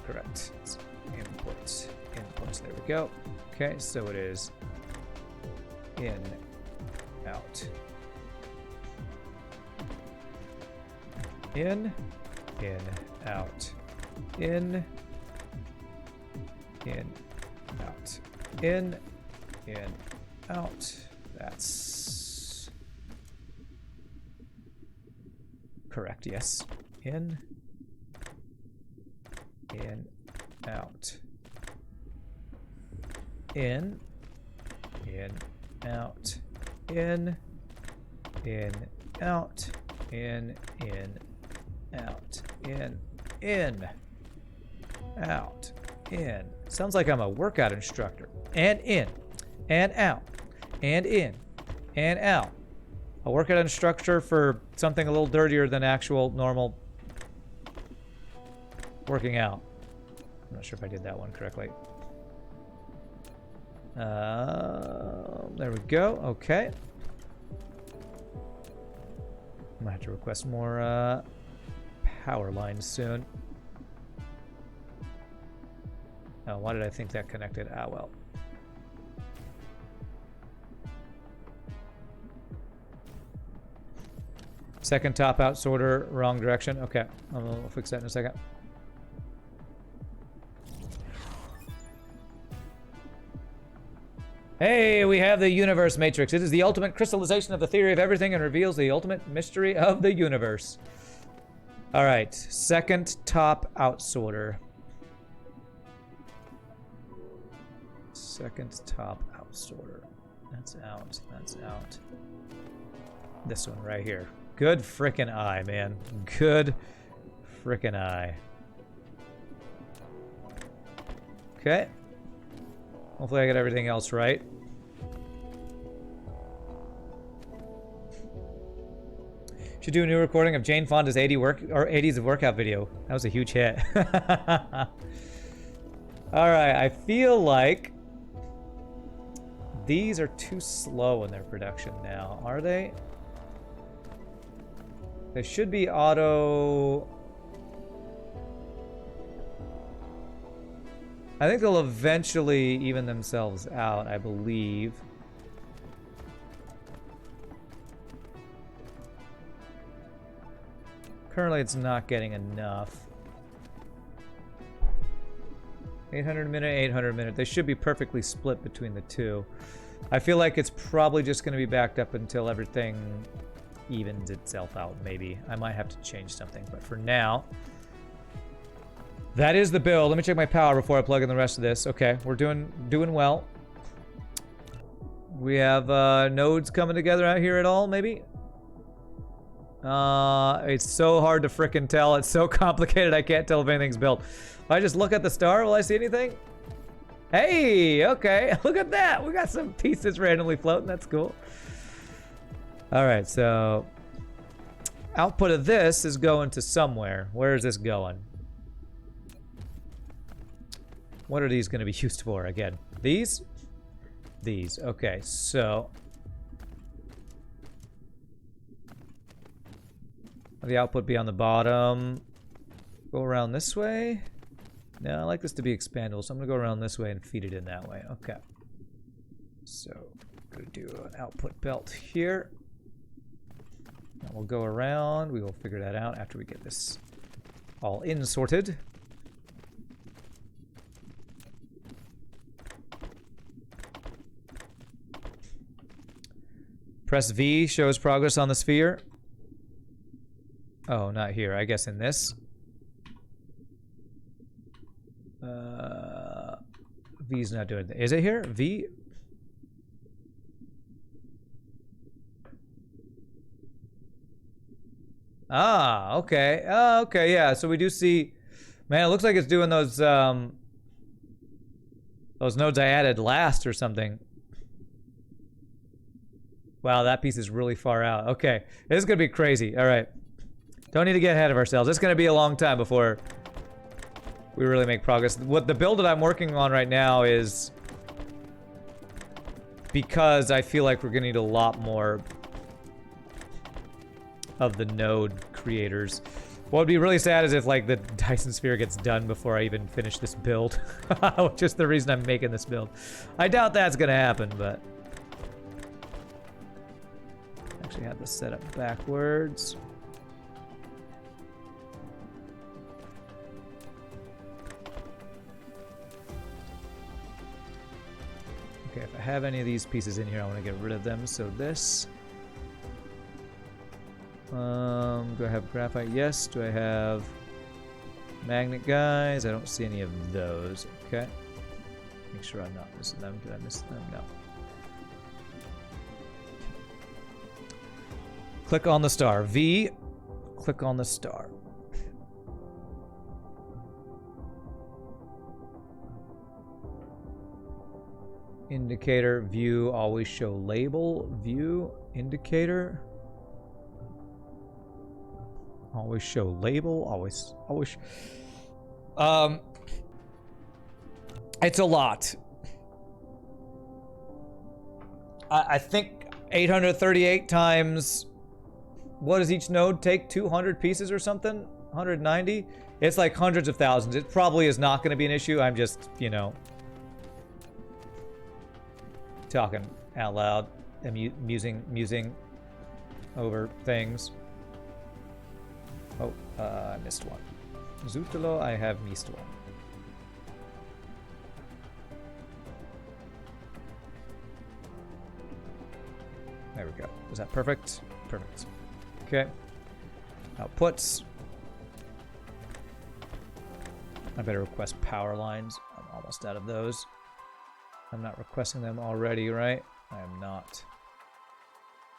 Correct. It's input, input. There we go. Okay, so it is in, out. In, out. In, out. In, out. That's correct, yes. In, out. In, out. In, out. In, out. In, out. In. Sounds like I'm a workout instructor. And in, and out, and in, and out, I'll work it on structure for something a little dirtier than actual normal working out. I'm not sure if I did that one correctly. There we go. Okay. I might have to request more power lines soon. Oh, why did I think that connected? Ah, well. Second top out sorter, wrong direction. Okay, I'll fix that in a second. Hey, we have the universe matrix. It is the ultimate crystallization of the theory of everything and reveals the ultimate mystery of the universe. All right, second top out sorter. Second top out sorter. That's out. That's out. This one right here. Good frickin' eye, man. Good frickin' eye. Okay. Hopefully I get everything else right. Should do a new recording of Jane Fonda's 80s of workout video. That was a huge hit. All right, I feel like these are too slow in their production now. Are they? They should be auto. I think they'll eventually even themselves out, I believe. Currently, it's not getting enough. 800 a minute, 800 a minute. They should be perfectly split between the two. I feel like it's probably just going to be backed up until everything evens itself out, maybe. I might have to change something, but for now, that is the build. Let me check my power before I plug in the rest of this. Okay, we're doing well. We have nodes coming together out here at all, maybe? It's so hard to frickin' tell. It's so complicated, I can't tell if anything's built. If I just look at the star, will I see anything? Hey, okay, look at that. We got some pieces randomly floating. That's cool. All right, so output of this is going to somewhere. Where is this going? What are these going to be used for again? These? These. Okay, so will the output be on the bottom? Go around this way? No, I like this to be expandable, so I'm going to go around this way and feed it in that way. Okay. So, I'm going to do an output belt here. Now we'll go around. We will figure that out after we get this all in sorted. Press V shows progress on the sphere. Oh, not here. I guess in this. V's not doing it. Is it here? V? Ah, okay. Oh, okay, yeah. So we do see... Man, it looks like it's doing those nodes I added last or something. Wow, that piece is really far out. Okay, this is going to be crazy. All right. Don't need to get ahead of ourselves. It's going to be a long time before we really make progress. What the build that I'm working on right now is because I feel like we're going to need a lot more of the node creators. What would be really sad is if like the Dyson sphere gets done before I even finish this build. Which is the reason I'm making this build. I doubt that's going to happen, but actually have this set up backwards. Okay, if I have any of these pieces in here, I want to get rid of them. So this. Do I have graphite? Yes. Do I have magnet guys? I don't see any of those. Okay. Make sure I'm not missing them. Did I miss them? No. Click on the star. V. Click on the star. Indicator, view, always show label, view, indicator. Always show label. Always. It's a lot. I think 838 times. What does each node take? 200 pieces or something? 190? It's like hundreds of thousands. It probably is not going to be an issue. I'm just, you know, talking out loud and musing over things. Oh, I missed one. Zutalo, I have missed one. There we go. Is that perfect? Perfect. Okay. Outputs. I better request power lines. I'm almost out of those. I'm not requesting them already, right? I am not.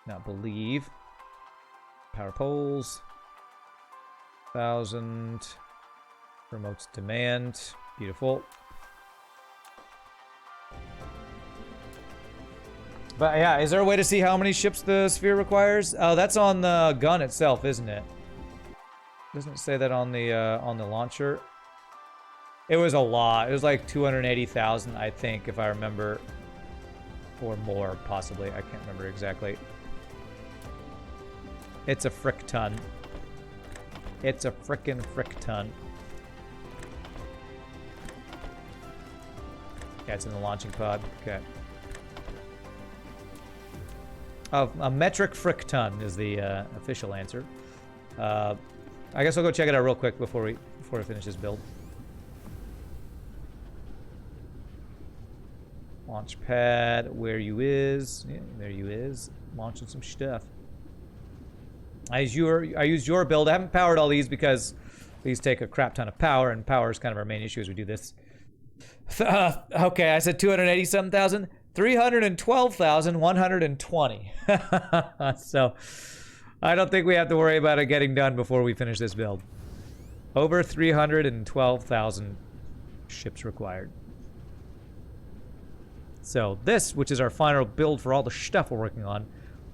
Not believe. Power poles. 1,000. Remotes demand. Beautiful. But yeah, is there a way to see how many ships the sphere requires? Oh, that's on the gun itself, isn't it? Doesn't it say that on the launcher? It was a lot. It was like 280,000, I think, if I remember. Or more, possibly. I can't remember exactly. It's a frick ton. It's a frickin' frick ton. Yeah, it's in the launching pod. Okay. A metric frick ton is the official answer. I guess I'll go check it out real quick before we finish this build. Launch pad, where you is? Yeah, there you is. Launching some stuff. I used your build. I haven't powered all these because these take a crap ton of power, and power is kind of our main issue as we do this. Okay, I said 287,000. 312,120. So I don't think we have to worry about it getting done before we finish this build. Over 312,000 ships required. So this, which is our final build for all the stuff we're working on,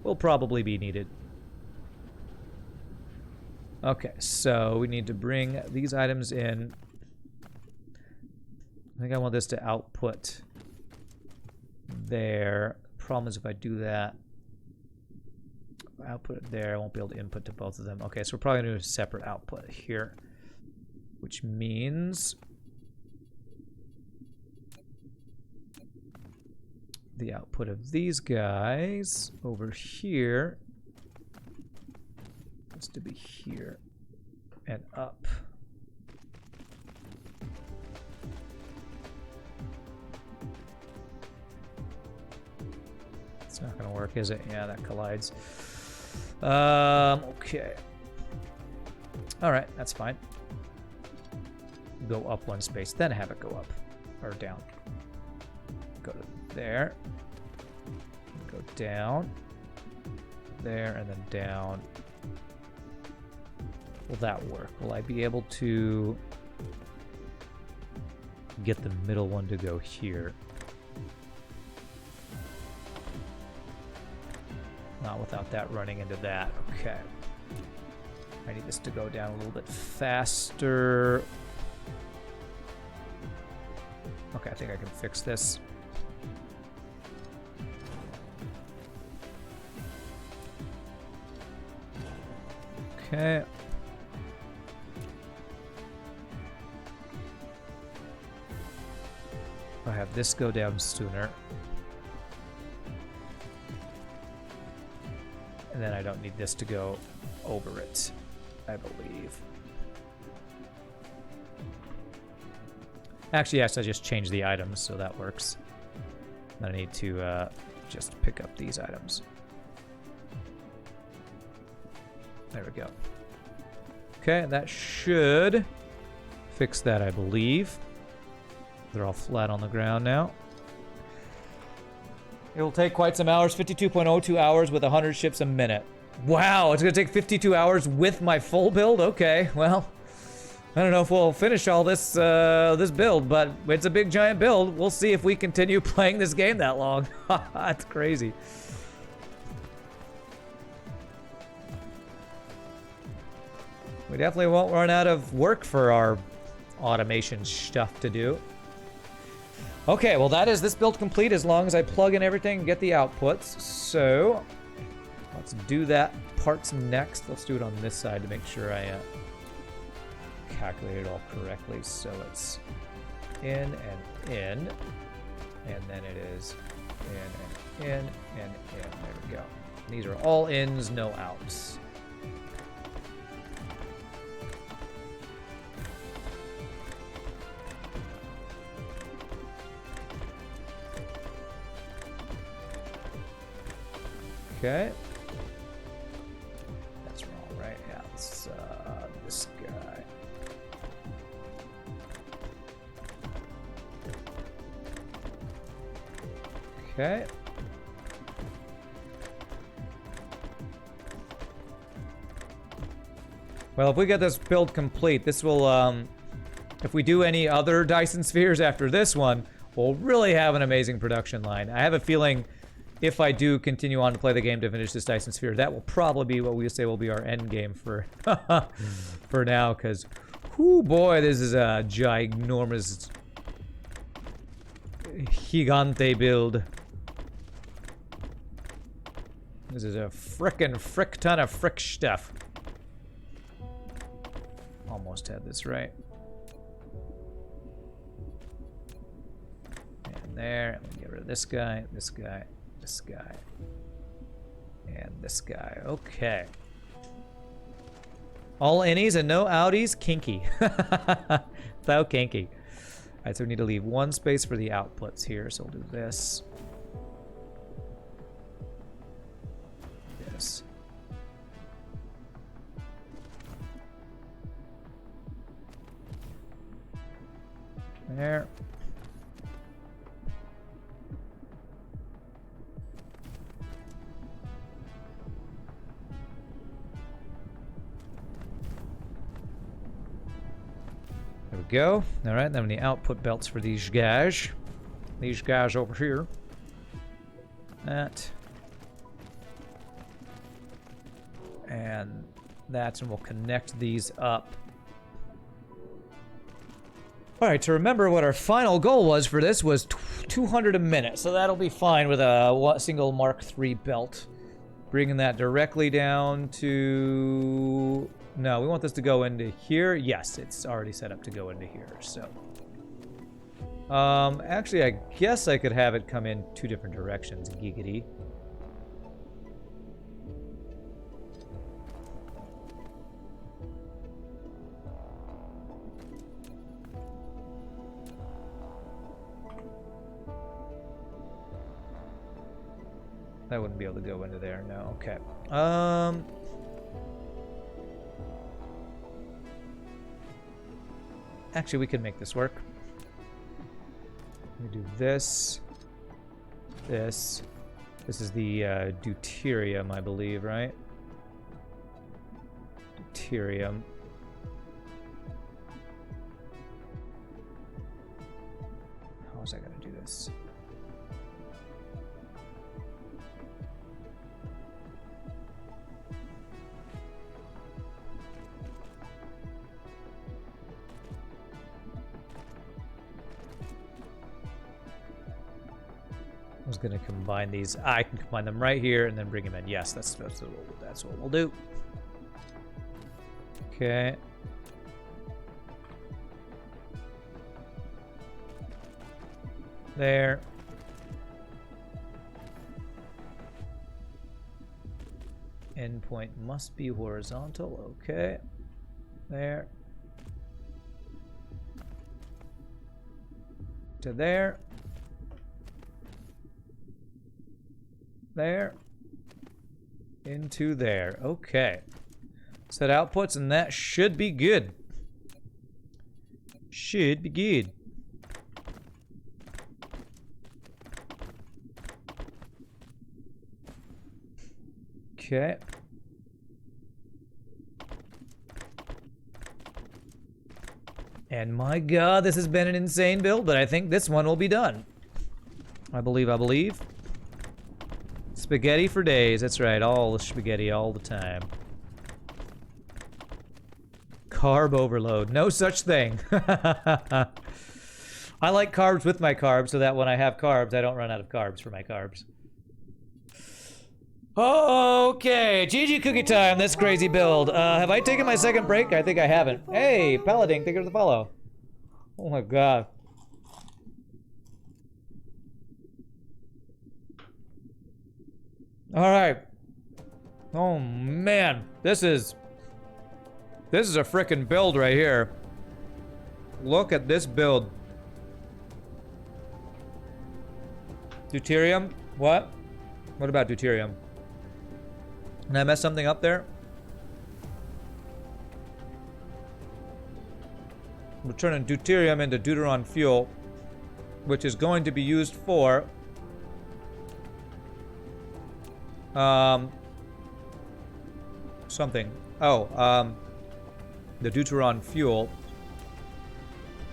will probably be needed. Okay, so we need to bring these items in. I think I want this to output there. Problem is if I do that, output it there, I won't be able to input to both of them. Okay, so we're probably going to do a separate output here, which means the output of these guys over here has to be here and up. It's not gonna work, is it? Yeah, that collides. Okay. All right, that's fine. Go up one space, then have it go up or down. Go to there. Go down. There and then down. Will that work? Will I be able to get the middle one to go here? Not without that running into that. Okay. I need this to go down a little bit faster. Okay, I think I can fix this. Okay. I'll have this go down sooner. And then I don't need this to go over it, I believe. Actually, yes, I just changed the items, so that works. Then I need to just pick up these items. There we go. Okay, that should fix that, I believe. They're all flat on the ground now. It will take quite some hours, 52.02 hours with 100 ships a minute. Wow, it's gonna take 52 hours with my full build? Okay, well, I don't know if we'll finish all this this build, but it's a big giant build. We'll see if we continue playing this game that long. That's crazy. We definitely won't run out of work for our automation stuff to do. Okay, well that is this build complete as long as I plug in everything and get the outputs. So let's do that parts next. Let's do it on this side to make sure I calculate it all correctly. So it's in and in, and then it is in and in and in. There we go. These are all ins, no outs. Okay. That's wrong, right? Yeah, it's this guy. Okay. Well, if we get this build complete, this will, if we do any other Dyson spheres after this one, we'll really have an amazing production line. I have a feeling if I do continue on to play the game to finish this Dyson sphere, that will probably be what we say will be our end game for for now, because, whoo boy, this is a ginormous gigante build. This is a frickin' frick ton of frick stuff. Almost had this right. And there, I'm gonna get rid of this guy, this guy, this guy, and this guy. Okay. All innies and no outies, kinky. So kinky. Alright, so we need to leave one space for the outputs here, so we'll do this. This. There. There we go. All right, then the output belts for these guys. These guys over here. That. And that, and we'll connect these up. All right, to remember what our final goal was for this was 200 a minute, so that'll be fine with a single Mark III belt. Bringing that directly down to... No, we want this to go into here. Yes, it's already set up to go into here, so... actually, I guess I could have it come in two different directions, giggity. I wouldn't be able to go into there, no. Okay. Actually, we could make this work. We do this. This. This is the deuterium, I believe, right? Deuterium. How was I going to do this? I was gonna combine these. I can combine them right here and then bring them in. Yes, that's what we'll do. Okay. There. Endpoint must be horizontal. Okay. There. To there. There. Into there. Okay. Set outputs, and that should be good. Should be good. Okay. And my god, this has been an insane build, but I think this one will be done. I believe. Spaghetti for days, that's right, all the spaghetti all the time. Carb overload. No such thing. I like carbs with my carbs so that when I have carbs, I don't run out of carbs for my carbs. Okay, GG cookie time, this crazy build. Have I taken my second break? I think I haven't. Hey, Paladin, thank you for the follow. Oh my god. Alright. Oh man, this is a frickin' build right here. Look at this build. Deuterium? What? What about deuterium? Did I mess something up there? We're turning deuterium into deuteron fuel, which is going to be used for something. Oh, the deuteron fuel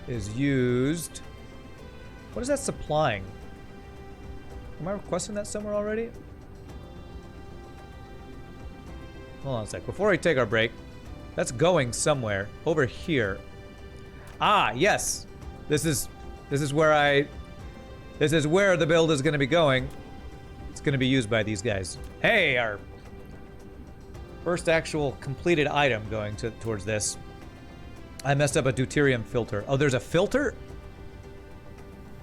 is used. What is that supplying? Am I requesting that somewhere already? Hold on a sec. Before we take our break, that's going somewhere over here. Ah, yes. This is where the build is going to be going. It's going to be used by these guys. Hey, our first actual completed item going towards this. I messed up a deuterium filter. Oh, there's a filter?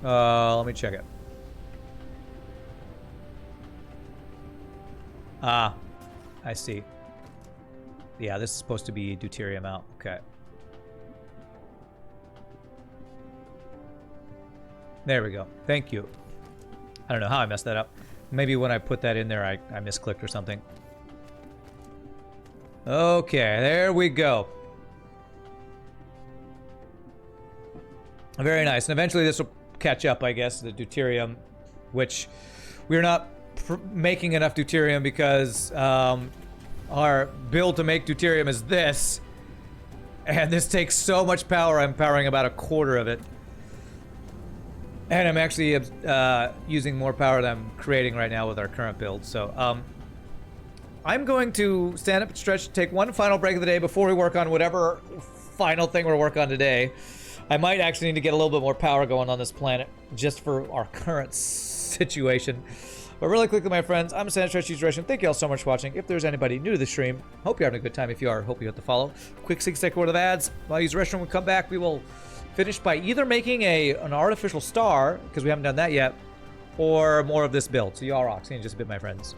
Let me check it. Ah, I see. Yeah, this is supposed to be deuterium out. Okay. There we go. Thank you. I don't know how I messed that up. Maybe when I put that in there, I misclicked or something. Okay, there we go. Very nice. And eventually this will catch up, I guess, the deuterium, which we're not making enough deuterium because our build to make deuterium is this. And this takes so much power, I'm powering about a quarter of it. And I'm actually using more power than I'm creating right now with our current build. So I'm going to stand up and stretch, take one final break of the day before we work on whatever final thing we're working on today. I might actually need to get a little bit more power going on this planet just for our current situation. But really quickly, my friends, I'm Stand Stretch Use Duration. Thank you all so much for watching. If there's anybody new to the stream, hope you're having a good time. If you are, hope you hit the follow. Quick 6-second word of ads. While I use the restroom, when we come back, we will finish by either making an artificial star, because we haven't done that yet, or more of this build. So y'all rock. See you in just a bit, my friends.